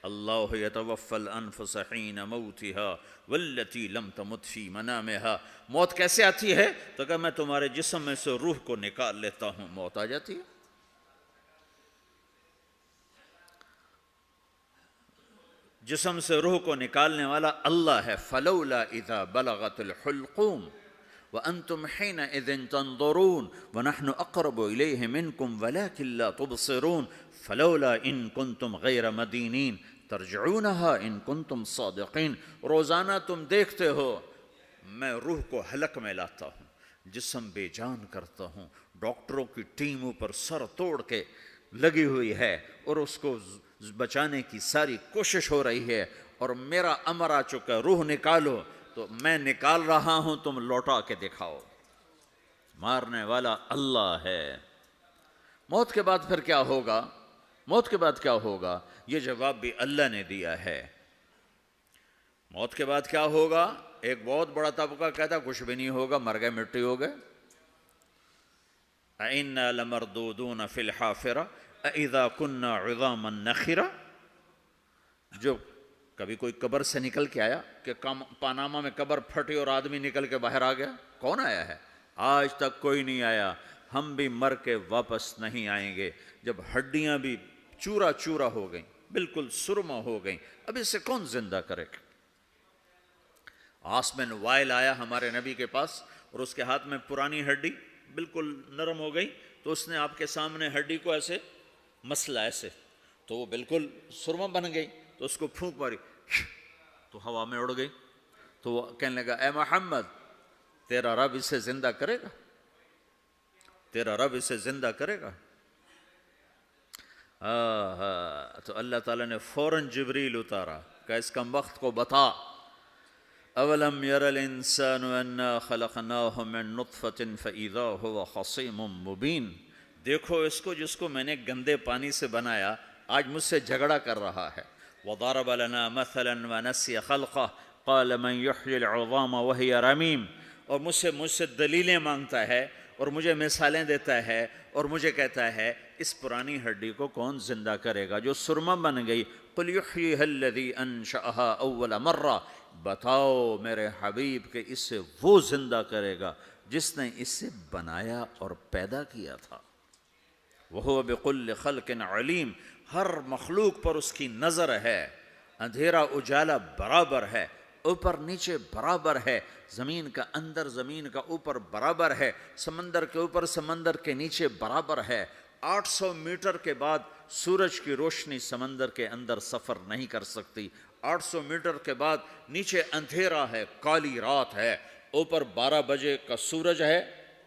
اللہ یتوفی الانفس حین موتها والتی لم تمت فی منامها۔ موت کیسے آتی ہے؟ تو کہ میں تمہارے جسم میں سے روح کو نکال لیتا ہوں، موت آ جاتی ہے۔ جسم سے روح کو نکالنے والا اللہ ہے۔ فلولا اذا بلغت الحلقوم وانتم حينئذ تنظرون ونحن اقرب اليه منكم ولكن لا تبصرون فلولا ان كنتم غير مدينين ترجعونها ان كنتم صادقين۔ روزانہ تم دیکھتے ہو میں روح کو حلق میں لاتا ہوں، جسم بے جان کرتا ہوں، ڈاکٹروں کی ٹیم اوپر سر توڑ کے لگی ہوئی ہے اور اس کو بچانے کی ساری کوشش ہو رہی ہے، اور میرا امر آ چکا، روح نکالو، تو میں نکال رہا ہوں، تم لوٹا کے دکھاؤ۔ مارنے والا اللہ ہے۔ موت کے بعد پھر کیا ہوگا؟ موت کے بعد کیا ہوگا؟ یہ جواب بھی اللہ نے دیا ہے۔ موت کے بعد کیا ہوگا؟ ایک بہت بڑا طبقہ کہتا کچھ بھی نہیں ہوگا، مر گئے، مٹی ہو گئے۔ اَإِنَّا لَمَرْدُودُونَ فِي الْحَافِرَةِ اَإِذَا كُنَّا عِظَامًا نَخِرَةً۔ جو کبھی کوئی قبر سے نکل کے آیا کہ پاناما میں قبر پھٹی اور آدمی نکل کے باہر آ گیا؟ کون آیا ہے؟ آج تک کوئی نہیں آیا۔ ہم بھی مر کے واپس نہیں آئیں گے۔ جب ہڈیاں بھی چورا چورا ہو گئیں، بالکل سرما ہو گئیں، اب اسے کون زندہ کرے گا؟ عاص بن وائل آیا ہمارے نبی کے پاس اور اس کے ہاتھ میں پرانی ہڈی بالکل نرم ہو گئی، تو اس نے آپ کے سامنے ہڈی کو ایسے مسلا، ایسے، تو وہ بالکل سرما بن گئی، تو اس کو پھونک ماری تو ہوا میں اڑ گئی۔ تو وہ کہنے لگا اے محمد، تیرا رب اسے زندہ کرے گا؟ تیرا رب اسے زندہ کرے گا؟ تو اللہ تعالیٰ نے فوراً جبریل اتارا کہ اس کم وقت کو بتا، اولم یر الانسان انا خلقناہ من نطفۃ فاذا هو خصیم مبین۔ دیکھو اس کو جس کو میں نے گندے پانی سے بنایا، آج مجھ سے جھگڑا کر رہا ہے۔ وضرب لنا مثلا ونسی خلقہ قال من یحیی العظام وہی رمیم۔ اور مجھ سے دلیلیں مانگتا ہے اور مجھے مثالیں دیتا ہے اور مجھے کہتا ہے اس پرانی ہڈی کو کون زندہ کرے گا جو سرما بن گئی؟ قل یحییھا الذی انشأھا اول مرہ۔ بتاؤ میرے حبیب کہ اسے وہ زندہ کرے گا جس نے اسے بنایا اور پیدا کیا تھا۔ وہو بکل خلق علیم۔ ہر مخلوق پر اس کی نظر ہے، اندھیرا اجالا برابر ہے، اوپر نیچے برابر ہے، زمین کا اندر زمین کا اوپر برابر ہے، سمندر کے اوپر سمندر کے نیچے برابر ہے۔ 800 میٹر کے بعد سورج کی روشنی سمندر کے اندر سفر نہیں کر سکتی۔ 800 میٹر کے بعد نیچے اندھیرا ہے، کالی رات ہے، اوپر 12 بجے کا سورج ہے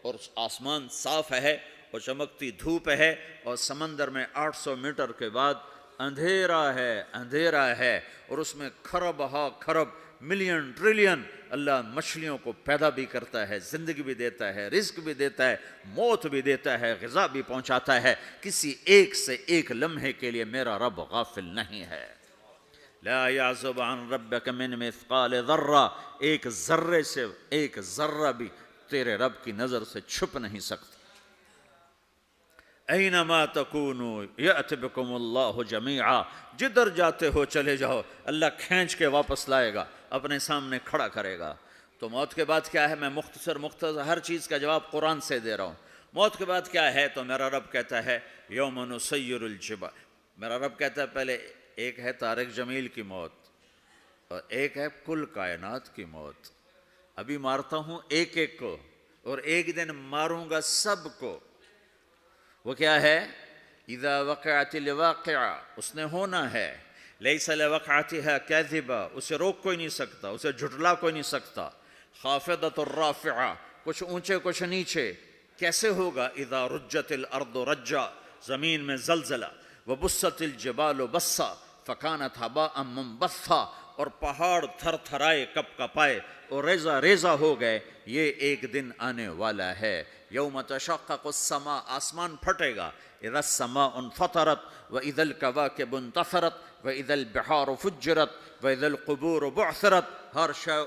اور آسمان صاف ہے اور چمکتی دھوپ ہے، اور سمندر میں 800 میٹر کے بعد اندھیرا ہے اور اس میں کھرب ہا کھرب ملین ٹریلین اللہ مچھلیوں کو پیدا بھی کرتا ہے، زندگی بھی دیتا ہے، رزق بھی دیتا ہے، موت بھی دیتا ہے، غذا بھی پہنچاتا ہے۔ کسی ایک سے ایک لمحے کے لیے میرا رب غافل نہیں ہے۔ لا يعزب عن ربك من مثقال ذرہ، ایک ذرے سے ایک ذرہ بھی تیرے رب کی نظر سے چھپ نہیں سکتا۔ اینما تکونوا یأت بکم اللہ جمیعا، جدھر جاتے ہو چلے جاؤ، اللہ کھینچ کے واپس لائے گا، اپنے سامنے کھڑا کرے گا۔ تو موت کے بعد کیا ہے؟ میں مختصر ہر چیز کا جواب قرآن سے دے رہا ہوں۔ موت کے بعد کیا ہے؟ تو میرا رب کہتا ہے یوم نسیر الجبال۔ میرا رب کہتا ہے پہلے ایک ہے طارق جمیل کی موت اور ایک ہے کل کائنات کی موت۔ ابھی مارتا ہوں ایک ایک کو اور ایک دن ماروں گا سب کو۔ وہ کیا ہے؟ اذا وقعت الواقعہ، اس نے ہونا ہے۔ لیس لوقعتها کاذبہ، اسے روک کوئی نہیں سکتا، اسے جھٹلا کوئی نہیں سکتا۔ خافضۃ الرافعہ، کچھ اونچے کچھ نیچے۔ کیسے ہوگا؟ اذا رجت الارض رجا، زمین میں زلزلہ۔ وبست الجبال بسا فکانت ہباء منبثا، اور پہاڑ تھر تھرائے کپ کپائے اور ریزہ ریزہ ہو گئے۔ یہ ایک دن آنے والا ہے یوم تشقق السماء، آسمان پھٹے گا، اذا السماء انفطرت واذا الكواكب انتثرت واذا البحار فجرت واذا القبور بعثرت، ہر شے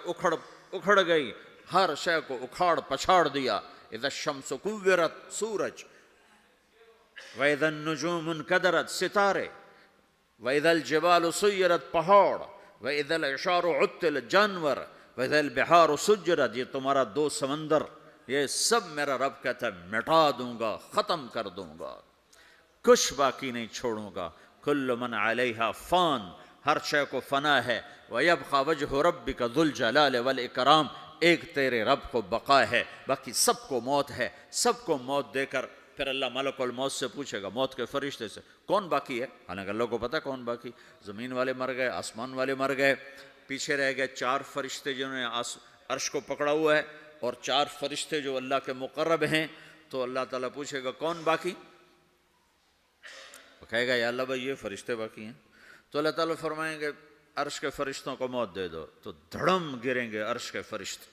اکھڑ گئی، ہر شے کو اکھاڑ پچھاڑ دیا، اذا الشمس کورت، سورج، واذا النجوم انکدرت، ستارے، واذا الجبال سیرت، پہاڑ، واذا العشار عطلت، جانور، واذا البحار سجرت، یہ تمہارا دو سمندر، یہ سب میرا رب کہتا ہے مٹا دوں گا، ختم کر دوں گا، کچھ باقی نہیں چھوڑوں گا، کل من علیہا فان، ہر شے کو فنا ہے، وَيَبْقَى وَجْهُ رَبِّكَ ذُو الْجَلَالِ وَالْإِكْرَامِ، ایک تیرے رب کو بقا ہے، باقی سب کو موت ہے، سب کو موت دے کر پھر اللہ ملک الموت سے پوچھے گا، موت کے فرشتے سے، کون باقی ہے؟ حالانکہ اللہ کو پتہ کون باقی، زمین والے مر گئے، آسمان والے مر گئے، پیچھے رہ گئے 4 فرشتے جنہوں نے عرش کو پکڑا ہوا ہے، اور 4 فرشتے جو اللہ کے مقرب ہیں، تو اللہ تعالیٰ پوچھے گا کون باقی؟ وہ کہے گا یا اللہ بھائی یہ فرشتے باقی ہیں، تو اللہ تعالیٰ فرمائیں گے عرش کے فرشتوں کو موت دے دو، تو دھڑم گریں گے عرش کے فرشتے،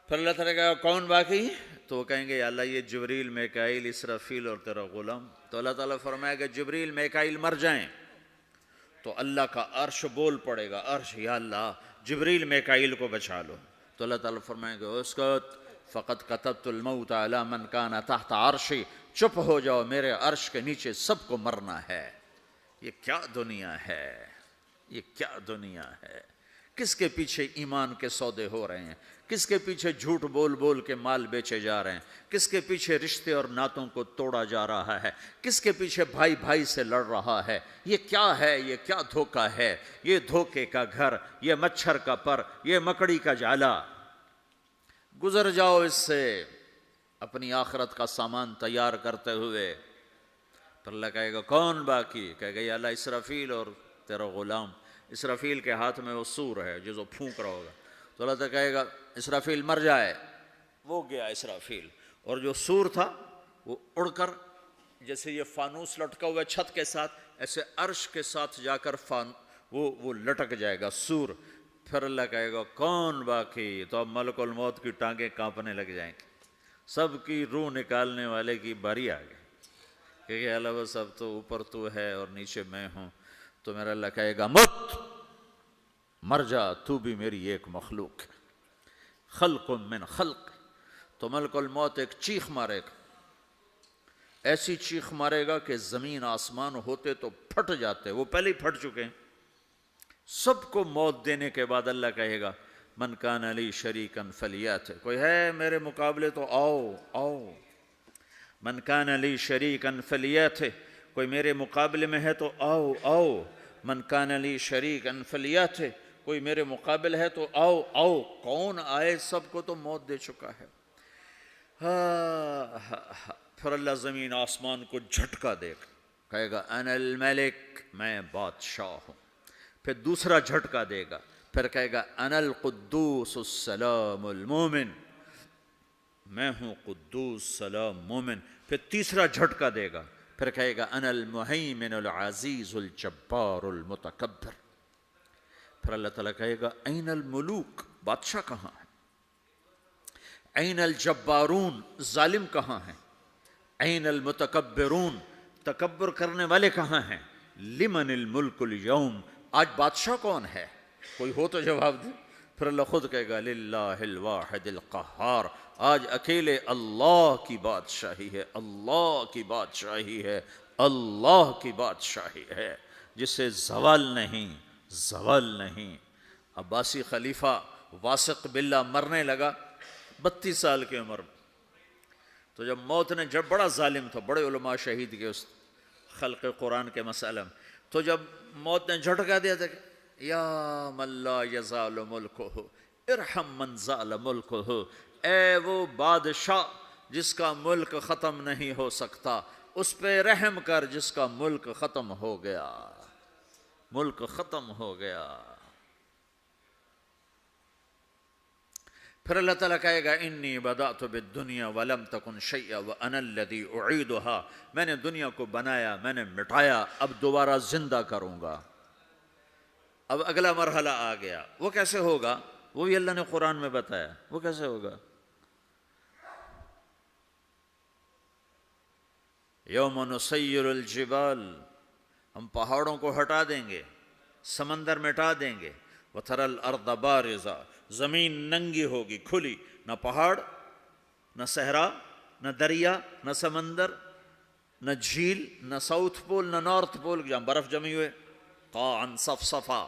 پھر اللہ تعالیٰ کہا کون باقی؟ تو وہ کہیں گے یا اللہ یہ جبریل، میکائیل، اسرافیل اور تیرا غلام، تو اللہ تعالیٰ فرمائے گا جبریل میکائیل مر جائیں، تو اللہ کا عرش بول پڑے گا، عرش یا اللہ جبریل میکائیل کو بچا لو، تو اللہ تعالیٰ فرمائے گا اسکت فقط کتبت الموت علی من کان تحت عرشی، چپ ہو جاؤ، میرے عرش کے نیچے سب کو مرنا ہے۔ یہ کیا دنیا ہے، یہ کیا دنیا ہے، کس کے پیچھے ایمان کے سودے ہو رہے ہیں، کس کے پیچھے جھوٹ بول بول کے مال بیچے جا رہے ہیں، کس کے پیچھے رشتے اور ناتوں کو توڑا جا رہا ہے، کس کے پیچھے بھائی بھائی سے لڑ رہا ہے، یہ کیا ہے، یہ کیا دھوکہ ہے، یہ دھوکے کا گھر، یہ مچھر کا پر، یہ مکڑی کا جالا، گزر جاؤ اس سے اپنی آخرت کا سامان تیار کرتے ہوئے۔ پھر اللہ کہے گا کون باقی؟ کہے گا یا اللہ اسرافیل اور تیرا غلام، اسرافیل کے ہاتھ میں وہ سور ہے جو پھونک رہا ہوگا، تو اللہ تعالیٰ کہے گا اسرافیل مر جائے، وہ گیا اسرافیل، اور جو سور تھا وہ اڑ کر جیسے یہ فانوس لٹکا ہوا ہے چھت کے ساتھ، ایسے عرش کے ساتھ جا کر وہ لٹک جائے گا سور، پھر اللہ کہے گا کون باقی؟ تو اب ملک الموت کی ٹانگیں کانپنے لگ جائیں گی، سب کی روح نکالنے والے کی باری آ گئی، کہ اللہ بس اب تو اوپر تو ہے اور نیچے میں ہوں، تو میرا اللہ کہے گا مت، مر جا، تو بھی میری ایک مخلوق ہے، خلق من خلق، تو ملک الموت ایک چیخ مارے گا، ایسی چیخ مارے گا کہ زمین آسمان ہوتے تو پھٹ جاتے، وہ پہلے ہی پھٹ چکے ہیں، سب کو موت دینے کے بعد اللہ کہے گا من کان لی شریکا فلیات، کوئی ہے میرے مقابلے تو آؤ آؤ، من کان لی شریکا فلیات، کوئی میرے مقابلے میں ہے تو آؤ آؤ، من کان لی شریکا فلیات، کوئی میرے مقابل ہے تو آؤ آؤ، کون آئے؟ سب کو تو موت دے چکا ہے۔ پھر اللہ زمین آسمان کو جھٹکا دے گا، کہے گا انا الملک، میں بادشاہ ہوں، پھر دوسرا جھٹکا دے گا، پھر کہے گا انا القدوس السلام المومن، میں ہوں قدوس سلام مومن، پھر تیسرا جھٹکا دے گا، پھر کہے گا انا المہیمن العزیز الجبار المتکبر، پھر اللہ تعالیٰ کہے گا این الملوک، بادشاہ کہاں ہے؟ این الجبارون، ظالم کہاں ہیں؟ این المتکبرون، تکبر کرنے والے کہاں ہیں؟ لمن الملک اليوم، آج بادشاہ کون ہے؟ کوئی ہو تو جواب دے۔ پھر اللہ خود کہے گا للہ الواحد القہار، آج اکیلے اللہ کی بادشاہی ہے، اللہ کی بادشاہی ہے، اللہ کی بادشاہی ہے، جسے زوال نہیں، زوال نہیں۔ عباسی خلیفہ واثق باللہ مرنے لگا 32 سال کی عمر میں، تو جب موت نے، جب بڑا ظالم تھا، بڑے علماء شہید کے اس خلق قرآن کے مسئلہ میں، تو جب موت نے جھٹکا دیا تھا کہ یا من لا یزال ملکہ ارحم من زال ملکہ، اے وہ بادشاہ جس کا ملک ختم نہیں ہو سکتا، اس پہ رحم کر جس کا ملک ختم ہو گیا، ملک ختم ہو گیا۔ پھر اللہ تعالیٰ کہے گا انی بدأت بالدنیا ولم تکن شیئا وانا الذی اعیدہا، میں نے دنیا کو بنایا، میں نے مٹایا، اب دوبارہ زندہ کروں گا۔ اب اگلا مرحلہ آ گیا، وہ کیسے ہوگا؟ وہ بھی اللہ نے قرآن میں بتایا، وہ کیسے ہوگا؟ یوم نسیر الجبال، ہم پہاڑوں کو ہٹا دیں گے، سمندر مٹا دیں گے، وتری الارض بارزا، زمین ننگی ہوگی، کھلی، نہ پہاڑ، نہ صحرا، نہ دریا، نہ سمندر، نہ جھیل، نہ ساؤتھ پول، نہ نارتھ پول جہاں برف جمی ہوئے، قاعا صفصفا،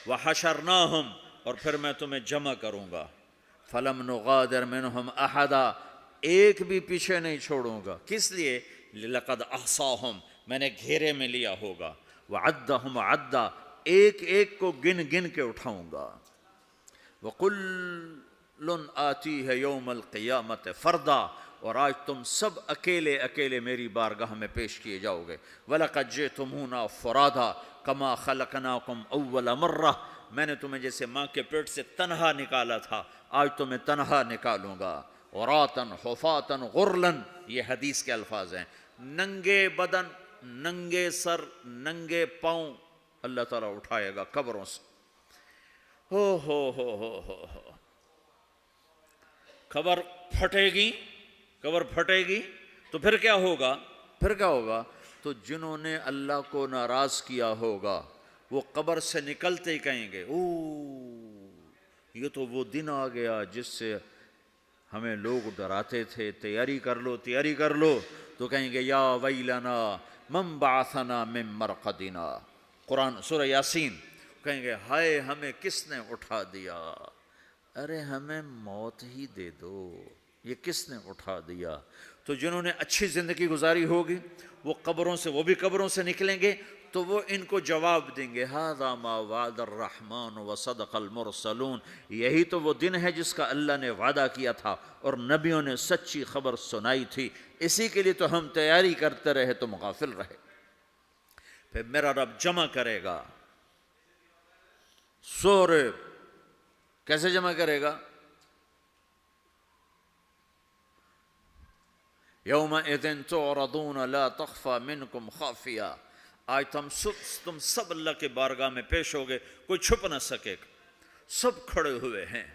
وحشرناہم، اور پھر میں تمہیں جمع کروں گا، فلم نغادر منہم احدا، ایک بھی پیچھے نہیں چھوڑوں گا، کس لیے؟ لقد احصاہم، میں نے گھیرے میں لیا ہوگا، وعدہم عدا، ایک ایک کو گن گن کے اٹھاؤں گا، وَكُلٌّ آتِيهَ يَوْمَ الْقِيَامَةِ فَرْدًا، اور آج تم سب اکیلے اکیلے میری بارگاہ میں پیش کیے جاؤ گے، وَلَقَدْ جِئْتُمُونَا فُرَادًا كَمَا خَلَقْنَاكُمْ أَوَّلَ مَرَّةٍ، میں نے تمہیں جیسے ماں کے پیٹ سے تنہا نکالا تھا، آج تمہیں تنہا نکالوں گا، عُرَاةً حُفَاةً غُرْلًا، یہ حدیث کے الفاظ ہیں، ننگے بدن، ننگے سر، ننگے پاؤں اللہ تعالیٰ اٹھائے گا قبروں سے، ہو قبر پھٹے گی تو پھر کیا ہوگا؟ تو جنہوں نے اللہ کو ناراض کیا ہوگا وہ قبر سے نکلتے ہی کہیں گے یہ تو وہ دن آ گیا جس سے ہمیں لوگ ڈراتے تھے، تیاری کر لو، تو کہیں گے یا ویلنا من بعثنا من مرقدنا، قرآن سورہ یاسین، کہیں گے ہائے ہمیں کس نے اٹھا دیا، ارے ہمیں موت ہی دے دو، یہ کس نے اٹھا دیا؟ تو جنہوں نے اچھی زندگی گزاری ہوگی وہ بھی قبروں سے نکلیں گے، تو وہ ان کو جواب دیں گے ھذا ما وعد الرحمن وصدق المرسلون، یہی تو وہ دن ہے جس کا اللہ نے وعدہ کیا تھا اور نبیوں نے سچی خبر سنائی تھی، اسی کے لیے تو ہم تیاری کرتے رہے، تم غافل رہے۔ پھر میرا رب جمع کرے گا، سورے کیسے جمع کرے گا؟ یومئذ تعرضون لا تخفى منکم خافیہ، آج تم سب اللہ کے بارگاہ میں پیش ہوگے، کوئی چھپ نہ سکے گا، سب کھڑے ہوئے ہیں،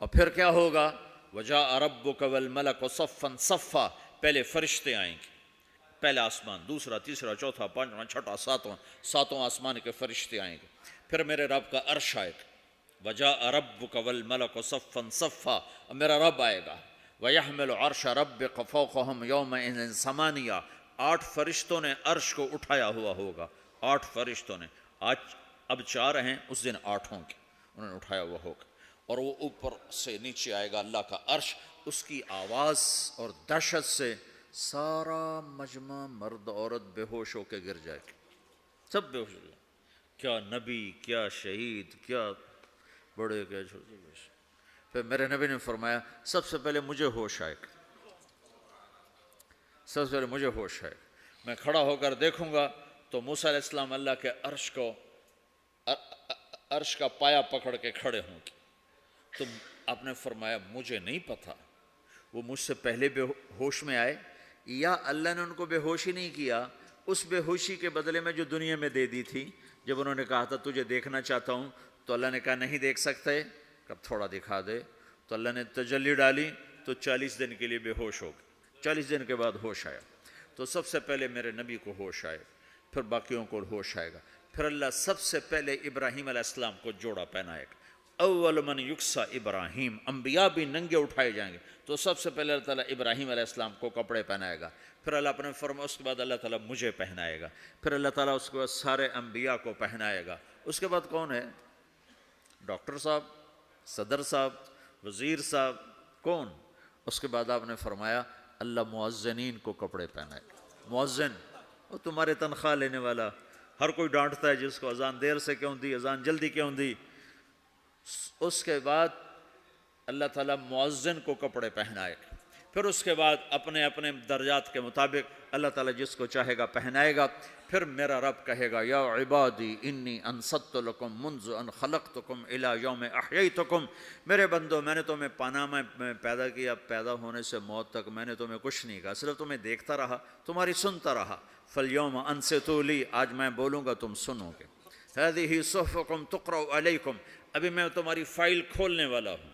اور پھر کیا ہوگا؟ وجاء ربک والملک صفا صفا، پہلے فرشتے آئیں گے، پہلا آسمان، دوسرا، تیسرا، چوتھا، پانچواں، چھٹا، ساتواں آسمان کے فرشتے آئیں گے، پھر میرے رب کا عرش آئے گا، وجاء ربک والملک صفا صفا، اور میرا رب آئے گا، وَيَحْمِلُ عَرْشَ رَبِّكَ فَوْقَهُمْ يَوْمَئِذٍ ثَمَانِيَةٌ، 8 فرشتوں نے عرش کو اٹھایا ہوا ہوگا، 8 فرشتوں نے، اب 4 ہیں، اس دن 8 ہوں گے، انہوں نے اٹھایا ہوا ہوگا، اور وہ اوپر سے نیچے آئے گا اللہ کا عرش، اس کی آواز اور دہشت سے سارا مجمع مرد عورت بے ہوش ہو کے گر جائے گا، سب بے ہوش ہو جائے، کیا نبی، کیا شہید، کیا بڑے، کیا چھوٹے، پھر میرے نبی نے فرمایا سب سے پہلے مجھے ہوش آئے گا، میں کھڑا ہو کر دیکھوں گا تو موسیٰ علیہ السلام اللہ کے عرش کا پایا پکڑ کے کھڑے ہوں گے، تو آپ نے فرمایا مجھے نہیں پتا وہ مجھ سے پہلے بے ہوش میں آئے یا اللہ نے ان کو بے ہوش ہی نہیں کیا، اس بے ہوشی کے بدلے میں جو دنیا میں دے دی تھی، جب انہوں نے کہا تھا تجھے دیکھنا چاہتا ہوں، تو اللہ نے کہا نہیں دیکھ سکتے، کب تھوڑا دکھا دے، تو اللہ نے تجلی ڈالی تو 40 دن کے لیے بے ہوش ہو گئے، 40 دن کے بعد ہوش آیا، تو سب سے پہلے میرے نبی کو ہوش آئے، پھر باقیوں کو ہوش آئے گا، پھر اللہ سب سے پہلے ابراہیم علیہ السلام کو جوڑا پہنائے گا، اول من یکسا ابراہیم، انبیاء بھی ننگے اٹھائے جائیں گے، تو سب سے پہلے اللہ تعالیٰ ابراہیم علیہ السلام کو کپڑے پہنائے گا، پھر اللہ اپنے فرما، اس کے بعد اللہ تعالیٰ مجھے پہنائے گا، پھر اللہ تعالیٰ اس کے بعد سارے انبیاء کو پہنائے گا، اس کے بعد کون ہے؟ ڈاکٹر صاحب، صدر صاحب، وزیر صاحب، کون؟ اس کے بعد آپ نے فرمایا اللہ مؤذنین کو کپڑے پہنائے گا، مؤذن وہ تمہارے تنخواہ لینے والا، ہر کوئی ڈانٹتا ہے جس کو اذان دیر سے کیوں دی، اذان جلدی کیوں دی، اس کے بعد اللہ تعالیٰ مؤذن کو کپڑے پہنائے گا، پھر اس کے بعد اپنے اپنے درجات کے مطابق اللہ تعالیٰ جس کو چاہے گا پہنائے گا، پھر میرا رب کہے گا یا عبادی انی انصت لکم منذ ان خلقتکم الی یوم احییتکم، میرے بندو میں نے تمہیں پاناما میں پیدا کیا، پیدا ہونے سے موت تک میں نے تمہیں کچھ نہیں کہا، صرف تمہیں دیکھتا رہا، تمہاری سنتا رہا، فالیوم انصتوا لی، آج میں بولوں گا تم سنو گے، ہذہ صحفکم تقرأ علیکم، ابھی میں تمہاری فائل کھولنے والا ہوں،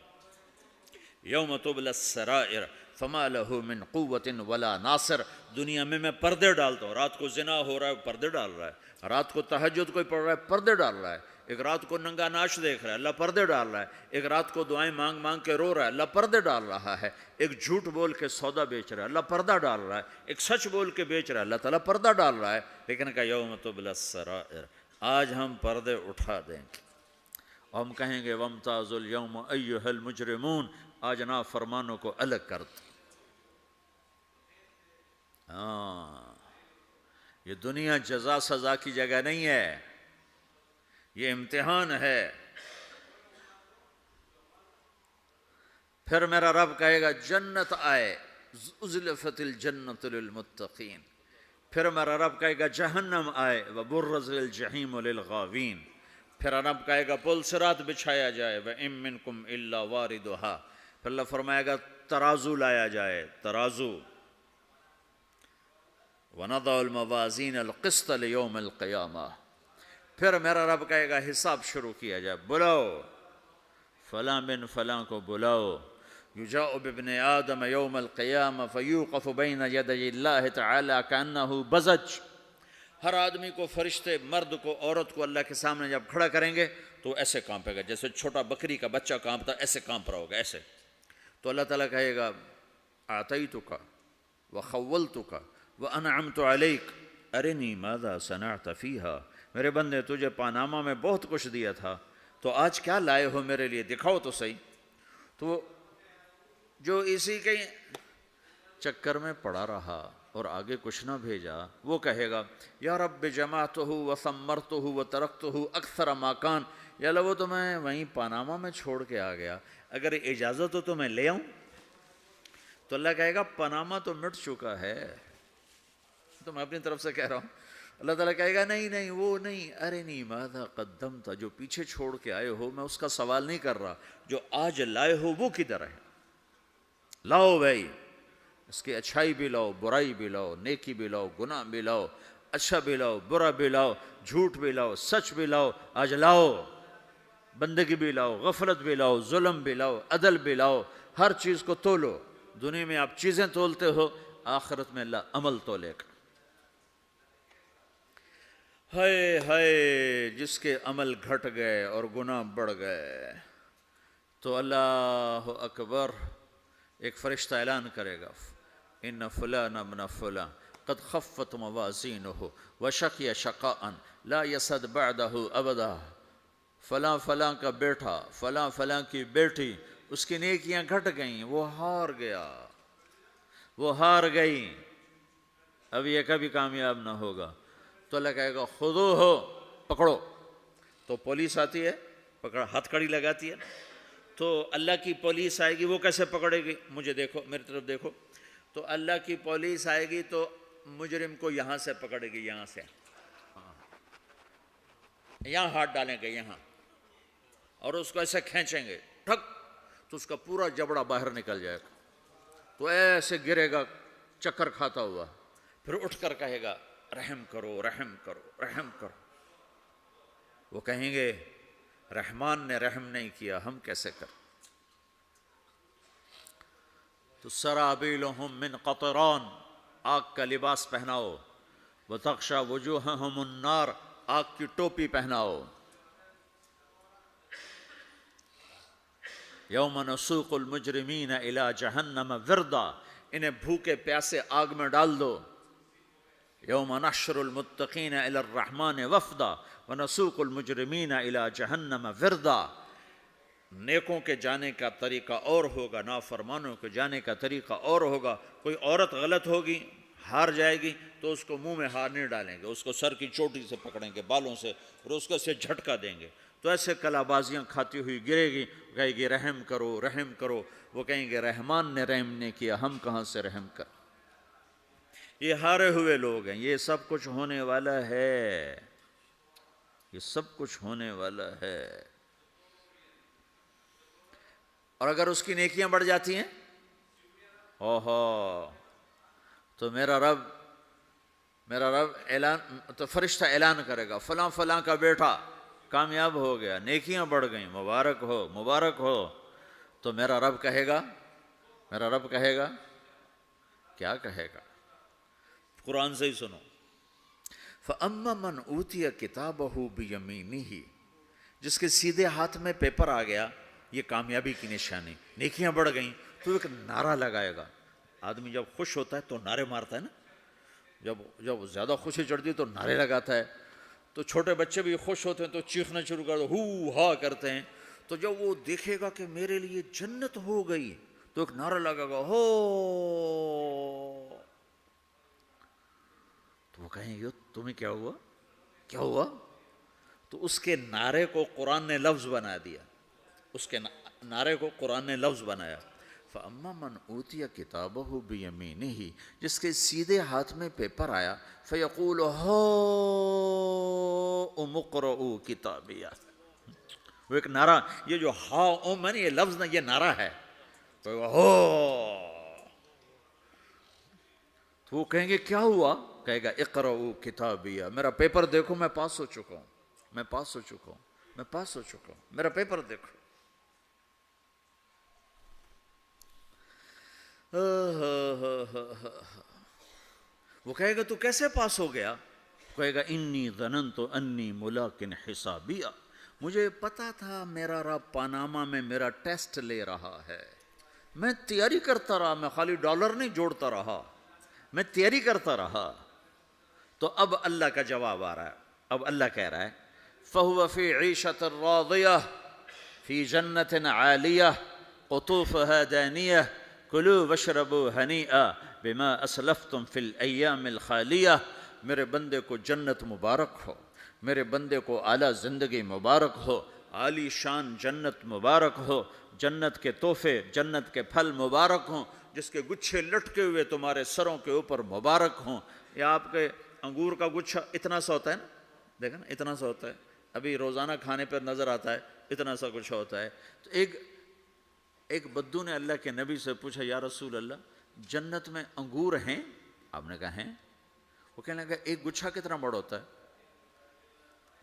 یوم تبلی السرائر، فما لہ من قوت ولا ناصر. دنیا میں پردے ڈالتا ہوں. رات کو زنا ہو رہا ہے پردے ڈال رہا ہے, رات کو تہجد کوئی پڑھ رہا ہے پردے ڈال رہا ہے, ایک رات کو ننگا ناچ دیکھ رہا ہے اللہ پردے ڈال رہا ہے, ایک رات کو دعائیں مانگ مانگ کے رو رہا ہے اللہ پردے ڈال رہا ہے, ایک جھوٹ بول کے سودا بیچ رہا ہے اللہ پردہ ڈال رہا ہے, ایک سچ بول کے بیچ رہا ہے اللہ تعالیٰ پردہ ڈال رہا ہے. لیکن کہ یوم تبلی السرائر, آج ہم پردے اٹھا دیں گے, ہم کہیں گے وامتازوا اليوم ایھا المجرمون, آج نافرمانوں کو الگ کر دو. یہ دنیا جزا سزا کی جگہ نہیں ہے, یہ امتحان ہے. پھر میرا رب کہے گا جنت آئے, ازلفت الجنت للمتقین. پھر میرا رب کہے گا جہنم آئے, وبرزت الجحیم للغاوین. پھر رب کہے گا پل صراط بچھایا جائے, وَإِن مِّنكُمْ إِلَّا وَارِدُهَا. پھر اللہ فرمائے گا ترازو لایا جائے, ترازو. وَنَضَعُ الْمَوَازِينَ الْقِسْطَ لِيَوْمِ الْقِيَامَةِ. پھر میرا رب کہے گا حساب شروع کیا جائے, بلاؤ فلاں بن فلاں کو بلاؤ. یجاء بابن آدم یوم القیامہ فیوقف بین یدی اللہ تعالی کأنہ بزج. ہر آدمی کو, فرشتے مرد کو عورت کو اللہ کے سامنے جب کھڑا کریں گے تو ایسے کانپے گا جیسے چھوٹا بکری کا بچہ کانپتا, ایسے کانپ رہا ہوگا ایسے. تو اللہ تعالیٰ کہے گا اعطیتک وخولتک وانعمت علیک ارنی ماذا صنعت فیہا. میرے بندے تجھے پاناما میں بہت کچھ دیا تھا, تو آج کیا لائے ہو میرے لیے, دکھاؤ تو صحیح. تو جو اسی کے چکر میں پڑا رہا اور آگے کچھ نہ بھیجا, وہ کہے گا یا رب جمعتہ وثمرتہ وترکتہ اکثر ما کان. یا اللہ وہ تو میں وہیں پاناما میں چھوڑ کے آ گیا, اگر اجازت ہو تو میں لے آؤں. تو اللہ کہے گا پاناما تو مٹ چکا ہے, تو میں اپنی طرف سے کہہ رہا ہوں. اللہ تعالیٰ کہے گا نہیں نہیں وہ نہیں, ارنی ماذا قدمت. جو پیچھے چھوڑ کے آئے ہو میں اس کا سوال نہیں کر رہا, جو آج لائے ہو وہ کدھر ہے. لاؤ بھائی, اس کی اچھائی بھی لاؤ, برائی بھی لاؤ, نیکی بھی لاؤ, گناہ بھی لاؤ, اچھا بھی لاؤ, برا بھی لاؤ, جھوٹ بھی لاؤ, سچ بھی لاؤ. آج لاؤ, بندگی بھی لاؤ, غفلت بھی لاؤ, ظلم بھی لاؤ, عدل بھی لاؤ, ہر چیز کو تولو. دنیا میں آپ چیزیں تولتے ہو, آخرت میں اللہ عمل تولے گا. ہائے ہائے جس کے عمل گھٹ گئے اور گناہ بڑھ گئے. تو اللہ اکبر, ایک فرشتہ اعلان کرے گا ان فلان ابن فلان قد خفت موازینہ وشقی شقاء لا یسد بعدہ ابدا. فلاں فلاں کا بیٹا, فلاں فلاں کی بیٹی, اس کی نیکیاں گھٹ گئیں, وہ ہار گیا, وہ ہار گئی, اب یہ کبھی کامیاب نہ ہوگا. تو اللہ کہے گا خودو ہو, پکڑو. تو پولیس آتی ہے, پکڑا, ہتھ کڑی لگاتی ہے. تو اللہ کی پولیس آئے گی, وہ کیسے پکڑے گی, مجھے دیکھو, میری طرف دیکھو. تو اللہ کی پولیس آئے گی تو مجرم کو یہاں سے پکڑے گی, یہاں سے, یہاں ہاتھ ڈالیں گے یہاں, اور اس کو ایسے کھینچیں گے ٹھک, تو اس کا پورا جبڑا باہر نکل جائے گا. تو ایسے گرے گا چکر کھاتا ہوا, پھر اٹھ کر کہے گا رحم کرو رحم کرو رحم کرو. وہ کہیں گے رحمان نے رحم نہیں کیا, ہم کیسے کریں. تو سرابیلہم من قطران, آگ کا لباس پہناؤ. وتغشا وجوہہم النار, آگ کی ٹوپی پہناؤ. یوم نسوق المجرمین الی جہنم وردا, انہیں بھوکے پیاسے آگ میں ڈال دو. یوم نحشر المتقین الی الرحمن وفدا ونسوق المجرمین الی جہنم وردا. نیکوں کے جانے کا طریقہ اور ہوگا, نافرمانوں کے جانے کا طریقہ اور ہوگا. کوئی عورت غلط ہوگی, ہار جائے گی, تو اس کو منہ میں ہار نہیں ڈالیں گے, اس کو سر کی چوٹی سے پکڑیں گے, بالوں سے, اور اس کو سے جھٹکا دیں گے. تو ایسے کلا بازیاں کھاتی ہوئی گرے گی, کہے گی رحم کرو رحم کرو. وہ کہیں گے رحمان نے رحم نہیں کیا, ہم کہاں سے رحم کر. یہ ہارے ہوئے لوگ ہیں. یہ سب کچھ ہونے والا ہے, یہ سب کچھ ہونے والا ہے. اور اگر اس کی نیکیاں بڑھ جاتی ہیں, اوہو, تو میرا رب اعلان, تو فرشتہ اعلان کرے گا فلاں فلاں کا بیٹا کامیاب ہو گیا, نیکیاں بڑھ گئیں, مبارک ہو مبارک ہو. تو میرا رب کہے گا میرا رب کہے گا کیا کہے گا؟ قرآن سے ہی سنو. فَأَمَّا مَنْ أُوتِيَ كِتَابَهُ بِيَمِينِهِ، جس کے سیدھے ہاتھ میں پیپر آ گیا، یہ کامیابی کی نشانی، نیکیاں بڑھ گئیں، تو ایک نعرہ لگائے گا. آدمی جب خوش ہوتا ہے تو نعرے مارتا ہے نا، جب زیادہ خوشی چڑھتی ہے تو نعرے لگاتا ہے. تو چھوٹے بچے بھی خوش ہوتے ہیں تو چیخنا شروع کر دو، ہو ہا کرتے ہیں. تو جب وہ دیکھے گا کہ میرے لیے جنت ہو گئی تو ایک نعرہ لگے گا، ہو. تو وہ کہیں گے تمہیں کیا ہوا، کیا ہوا؟ تو اس کے نعرے کو قرآن نے لفظ بنا دیا، اس کے نعرے کو قرآن نے لفظ بنایا. فَأَمَّا مَنْ أُوتِيَ كِتَابَهُ بِيَمِينِهِ، جس کے سیدھے ہاتھ میں پیپر آیا، فَيَقُولُ هَاؤْمُ اقْرَءُوا كِتَابِيَهْ. وہ ایک نعرہ، یہ جو ہاؤم ہے نا، یہ لفظ نہ، یہ نعرہ ہے. تو وہ کہیں گے کیا ہوا؟ کہے گا اقرؤوا کتابیہ، میرا پیپر دیکھو، میں پاس ہو چکا ہوں، میں پاس ہو چکا ہوں، میں پاس ہو چکا ہوں، میرا پیپر دیکھو. وہ کہے گا تو کیسے پاس ہو گیا؟ کہے گا انی ظننت انی ملاق حسابیہ، مجھے پتا تھا میرا رب پاناما میں میرا ٹیسٹ لے رہا ہے. میں تیاری کرتا رہا، میں خالی ڈالر نہیں جوڑتا رہا، میں تیاری کرتا رہا. تو اب اللہ کا جواب آ رہا ہے، اب اللہ کہہ رہا ہے فَهُوَ فِي عِيشَةٍ رَاضِيَةٍ فِي جَنَّةٍ عَالِيَةٍ قُطُوفُهَا دَانِيَةٌ كُلُوا وَاشْرَبُوا هَنِيئًا بِمَا أَسْلَفْتُمْ فِي الْأَيَّامِ الْخَالِيَةِ. میرے بندے کو جنت مبارک ہو، میرے بندے کو اعلیٰ زندگی مبارک ہو، عالی شان جنت مبارک ہو، جنت کے تحفے، جنت کے پھل مبارک ہوں، جس کے گچھے لٹکے ہوئے تمہارے سروں کے اوپر مبارک ہوں. یا آپ کے انگور کا گچھا اتنا سا ہوتا ہے نا، دیکھا نا اتنا سا ہوتا ہے، ابھی روزانہ کھانے پر نظر آتا ہے، اتنا سا گچھا ہوتا ہے. تو ایک بدو نے اللہ کے نبی سے پوچھا یا رسول اللہ جنت میں انگور ہیں؟ آپ نے کہا ہیں. وہ کہنے لگا ایک گچھا کتنا بڑا ہوتا ہے؟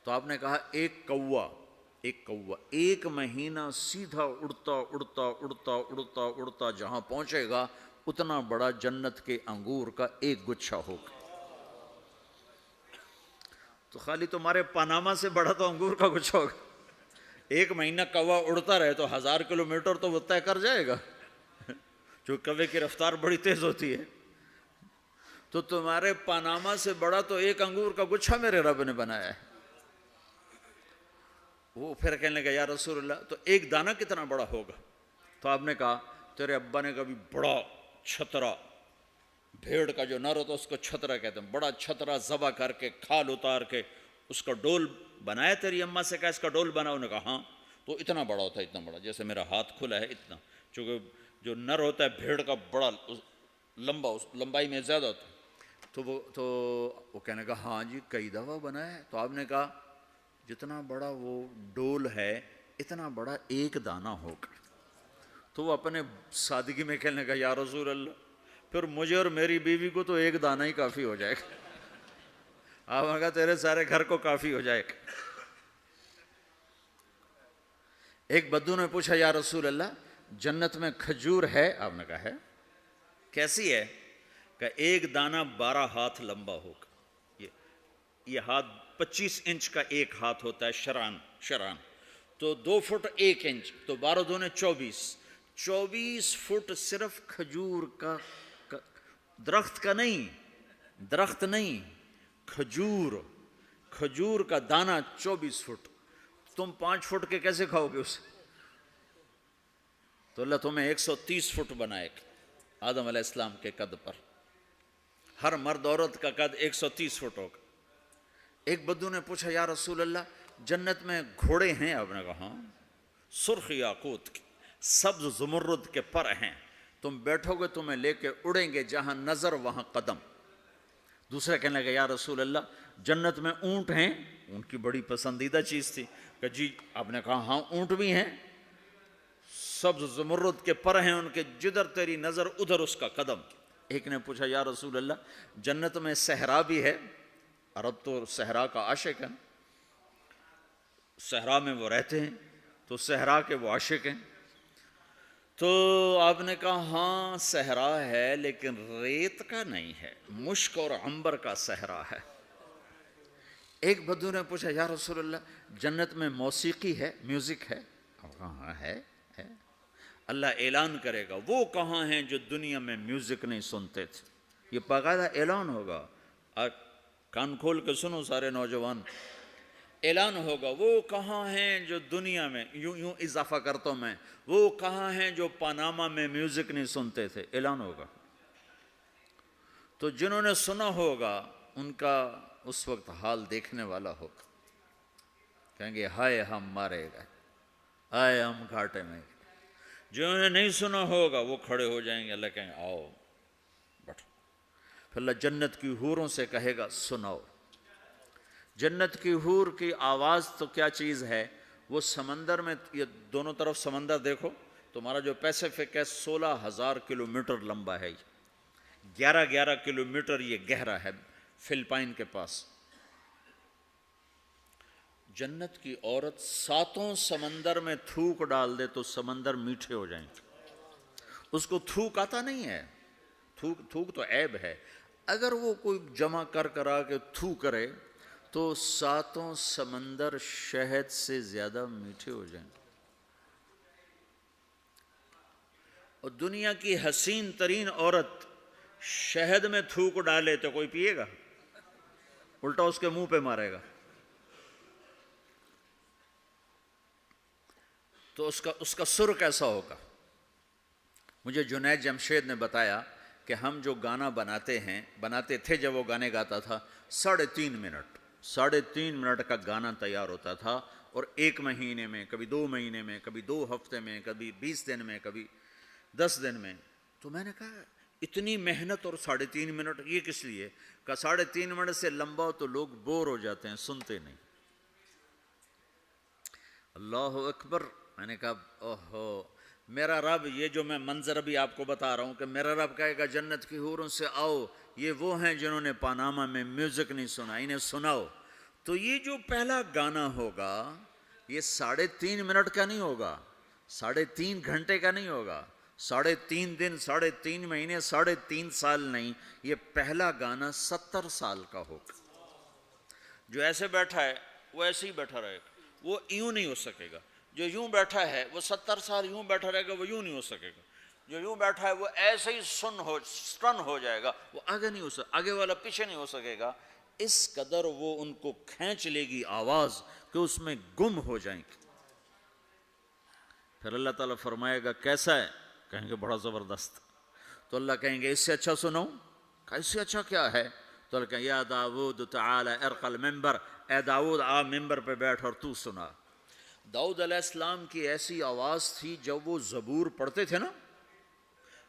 تو آپ نے کہا ایک کوا ایک مہینہ سیدھا اڑتا اڑتا اڑتا اڑتا اڑتا جہاں پہنچے گا اتنا بڑا جنت کے انگور کا ایک گچھا ہوگا. تو خالی تمہارے پاناما سے بڑا تو انگور کا گچھا ہوگا. ایک مہینہ کوا اڑتا رہے تو 1000 کلومیٹر تو وہ طے کر جائے گا، جو کوے کی رفتار بڑی تیز ہوتی ہے. تو تمہارے پاناما سے بڑا تو ایک انگور کا گچھا میرے رب نے بنایا ہے. وہ پھر کہنے لگا یا رسول اللہ تو ایک دانہ کتنا بڑا ہوگا؟ تو آپ نے کہا تیرے ابا نے کبھی بڑا چھترا، بھیڑ کا جو نر ہوتا ہے اس کو چھترا کہتے ہیں، بڑا چھترا ذبح کر کے کھال اتار کے اس کا ڈول بنایا؟ تیری اماں سے کہا اس کا ڈول بناؤ؟ نے کہا ہاں. تو اتنا بڑا ہوتا ہے، اتنا بڑا جیسے میرا ہاتھ کھلا ہے اتنا، چونکہ جو نر ہوتا ہے بھیڑ کا بڑا لمبا، لمبائی میں زیادہ ہوتا ہے. تو وہ کہنے کا ہاں جی کئی دفعہ بنایا ہے. تو آپ نے کہا جتنا بڑا وہ ڈول ہے اتنا بڑا ایک دانہ ہوگا. تو وہ اپنے سادگی میں کہنے کا یا رسول اللہ پھر مجھے اور میری بیوی کو تو ایک دانہ ہی کافی ہو جائے گا. آپ نے کہا تیرے سارے گھر کو کافی ہو جائے گا. ایک بدو نے پوچھا یا رسول اللہ جنت میں کھجور ہے؟ آپ نے کہا ہے. کیسی ہے؟ کہ ایک دانہ 12 ہاتھ لمبا ہوگا. یہ ہاتھ 25 انچ کا ایک ہاتھ ہوتا ہے، شران تو 2 فٹ 1 انچ، تو 12 دونے 24 فٹ صرف کھجور کا، درخت کا نہیں، درخت نہیں، کھجور کا دانہ 24 فٹ. تم 5 فٹ کے کیسے کھاؤ گے اسے؟ تو اللہ تمہیں 130 فٹ بنائے گا آدم علیہ السلام کے قد پر. ہر مرد عورت کا قد 130 فٹ ہوگا. ایک بدو نے پوچھا یا رسول اللہ جنت میں گھوڑے ہیں؟ آپ نے کہا ہاں، سرخ یاقوت کے، سبز زمرد کے پر ہیں، تم بیٹھو گے تمہیں لے کے اڑیں گے، جہاں نظر وہاں قدم. دوسرا کہنے لگا یا رسول اللہ جنت میں اونٹ ہیں؟ اونٹ کی بڑی پسندیدہ چیز تھی کہ جی. آپ نے کہا ہاں اونٹ بھی ہیں، سبز زمرد کے پر ہیں ان کے، جدھر تیری نظر ادھر اس کا قدم. ایک نے پوچھا یا رسول اللہ جنت میں صحرا بھی ہے؟ عرب تو صحرا کا عاشق ہے، صحرا میں وہ رہتے ہیں تو صحرا کے وہ عاشق ہیں. تو آپ نے کہا ہاں صحرا ہے لیکن ریت کا نہیں ہے، مشک اور عنبر کا صحرا ہے۔ ایک بدو نے پوچھا یا رسول اللہ جنت میں موسیقی ہے، میوزک ہے؟ آپ کہا ہاں ہے۔ اللہ اعلان کرے گا وہ کہاں ہیں جو دنیا میں میوزک نہیں سنتے تھے، یہ باقاعدہ اعلان ہوگا، کان کھول کے سنو سارے نوجوان، اعلان ہوگا وہ کہاں ہیں جو دنیا میں، یوں اضافہ کرتا ہوں میں، وہ کہاں ہیں جو پاناما میں میوزک نہیں سنتے تھے، اعلان ہوگا۔ تو جنہوں نے سنا ہوگا ان کا اس وقت حال دیکھنے والا ہوگا، کہیں گے ہائے ہم مارے گئے، ہائے ہم گھاٹے میں گئے۔ جنہوں نے نہیں سنا ہوگا وہ کھڑے ہو جائیں گے، اللہ کہیں گے آؤ بیٹھو۔ پھر اللہ جنت کی حوروں سے کہے گا سناؤ۔ جنت کی حور کی آواز تو کیا چیز ہے، وہ سمندر میں، یہ دونوں طرف سمندر دیکھو، تمہارا جو پیسیفک ہے 16,000 کلومیٹر لمبا ہے، 11 کلومیٹر یہ گہرا ہے فلپائن کے پاس۔ جنت کی عورت 7 سمندر میں تھوک ڈال دے تو سمندر میٹھے ہو جائیں گے۔ اس کو تھوک آتا نہیں ہے، تھوک تو عیب ہے، اگر وہ کوئی جمع کرا کے تھو کرے تو 7 سمندر شہد سے زیادہ میٹھے ہو جائیں گے۔ اور دنیا کی حسین ترین عورت شہد میں تھوک ڈالے تو کوئی پیے گا؟ الٹا اس کے منہ پہ مارے گا۔ تو اس کا سر کیسا ہوگا؟ مجھے جنید جمشید نے بتایا کہ ہم جو گانا بناتے تھے جب وہ گانے گاتا تھا، 3.5 منٹ کا گانا تیار ہوتا تھا، اور 1 مہینے میں، کبھی 2 مہینے میں، کبھی 2 ہفتے میں، کبھی 20 دن میں، کبھی 10 دن میں۔ تو میں نے کہا اتنی محنت اور 3.5 منٹ یہ کس لیے؟ کہ 3.5 منٹ سے لمبا ہو تو لوگ بور ہو جاتے ہیں، سنتے نہیں۔ اللہ اکبر۔ میں نے کہا اوہو، میرا رب، یہ جو میں منظر ابھی آپ کو بتا رہا ہوں کہ میرا رب کہے گا جنت کی حوروں سے آؤ، یہ وہ ہیں جنہوں نے پاناما میں میوزک نہیں سنا، انہیں سناؤ۔ تو یہ جو پہلا گانا ہوگا یہ 3.5 منٹ کا نہیں ہوگا، 3.5 گھنٹے کا نہیں ہوگا، 3.5 دن، 3.5 مہینے، 3.5 سال نہیں، یہ پہلا گانا 70 سال کا ہوگا۔ جو ایسے بیٹھا ہے وہ ایسے ہی بیٹھا رہے گا، وہ یوں نہیں ہو سکے گا۔ جو یوں بیٹھا ہے وہ 70 سال یوں بیٹھا رہے گا، وہ یوں نہیں ہو سکے گا۔ جو یوں بیٹھا ہے وہ ایسے ہی سٹن ہو جائے گا، وہ آگے نہیں ہو سکے، آگے والا پیچھے نہیں ہو سکے گا۔ اس قدر وہ ان کو کھینچ لے گی آواز کہ اس میں گم ہو جائیں گے۔ پھر اللہ تعالیٰ فرمائے گا کیسا ہے؟ کہیں گے بڑا زبردست۔ تو اللہ کہیں گے اس سے اچھا سناؤں؟ کہ اس سے اچھا کیا ہے؟ تو اللہ کہیں یا داود تعالی ارق المنبر، اے داود آ ممبر پہ بیٹھ اور تو سنا۔ داؤد علیہ السلام کی ایسی آواز تھی جب وہ زبور پڑھتے تھے نا،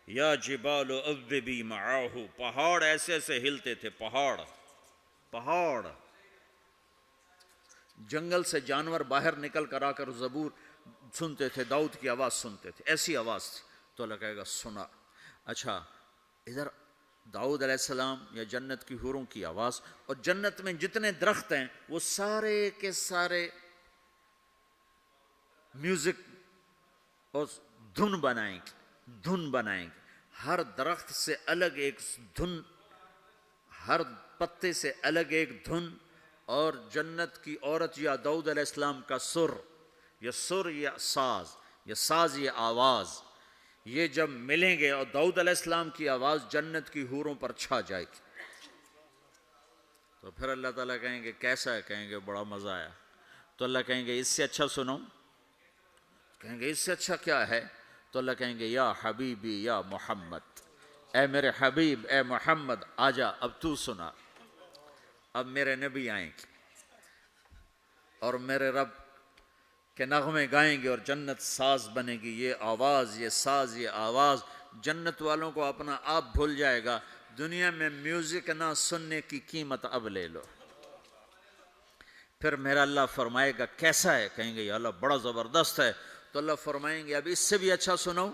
یا جبال اوبی معاہ، پہاڑ ایسے ایسے ہلتے تھے، پہاڑ، جنگل سے جانور باہر نکل کر آ کر زبور سنتے تھے، داؤد کی آواز سنتے تھے، ایسی آواز تھی۔ تو اللہ کہے گا سنا۔ اچھا، ادھر داؤد علیہ السلام یا جنت کی حوروں کی آواز، اور جنت میں جتنے درخت ہیں وہ سارے کے سارے میوزک اور دھن بنائیں گے، ہر درخت سے الگ ایک دھن، ہر پتے سے الگ ایک دھن، اور جنت کی عورت یا داؤد علیہ السلام کا سر یا ساز یہ آواز، یہ جب ملیں گے اور داؤد علیہ السلام کی آواز جنت کی حوروں پر چھا جائے گی، تو پھر اللہ تعالیٰ کہیں گے کیسا ہے؟ کہیں گے بڑا مزہ آیا۔ تو اللہ کہیں گے اس سے اچھا سنو؟ کہیں گے اس سے اچھا کیا ہے؟ تو اللہ کہیں گے یا حبیبی یا محمد، اے میرے حبیب، اے محمد آجا، اب تو سنا۔ اب میرے نبی آئیں گے اور میرے رب کے نغمے گائیں گے، اور جنت ساز بنے گی، یہ آواز، یہ ساز، یہ آواز جنت والوں کو اپنا آپ بھول جائے گا۔ دنیا میں میوزک نہ سننے کی قیمت اب لے لو۔ پھر میرا اللہ فرمائے گا کیسا ہے؟ کہیں گے یا اللہ بڑا زبردست ہے۔ تو اللہ فرمائیں گے اب اس سے بھی اچھا سناؤں؟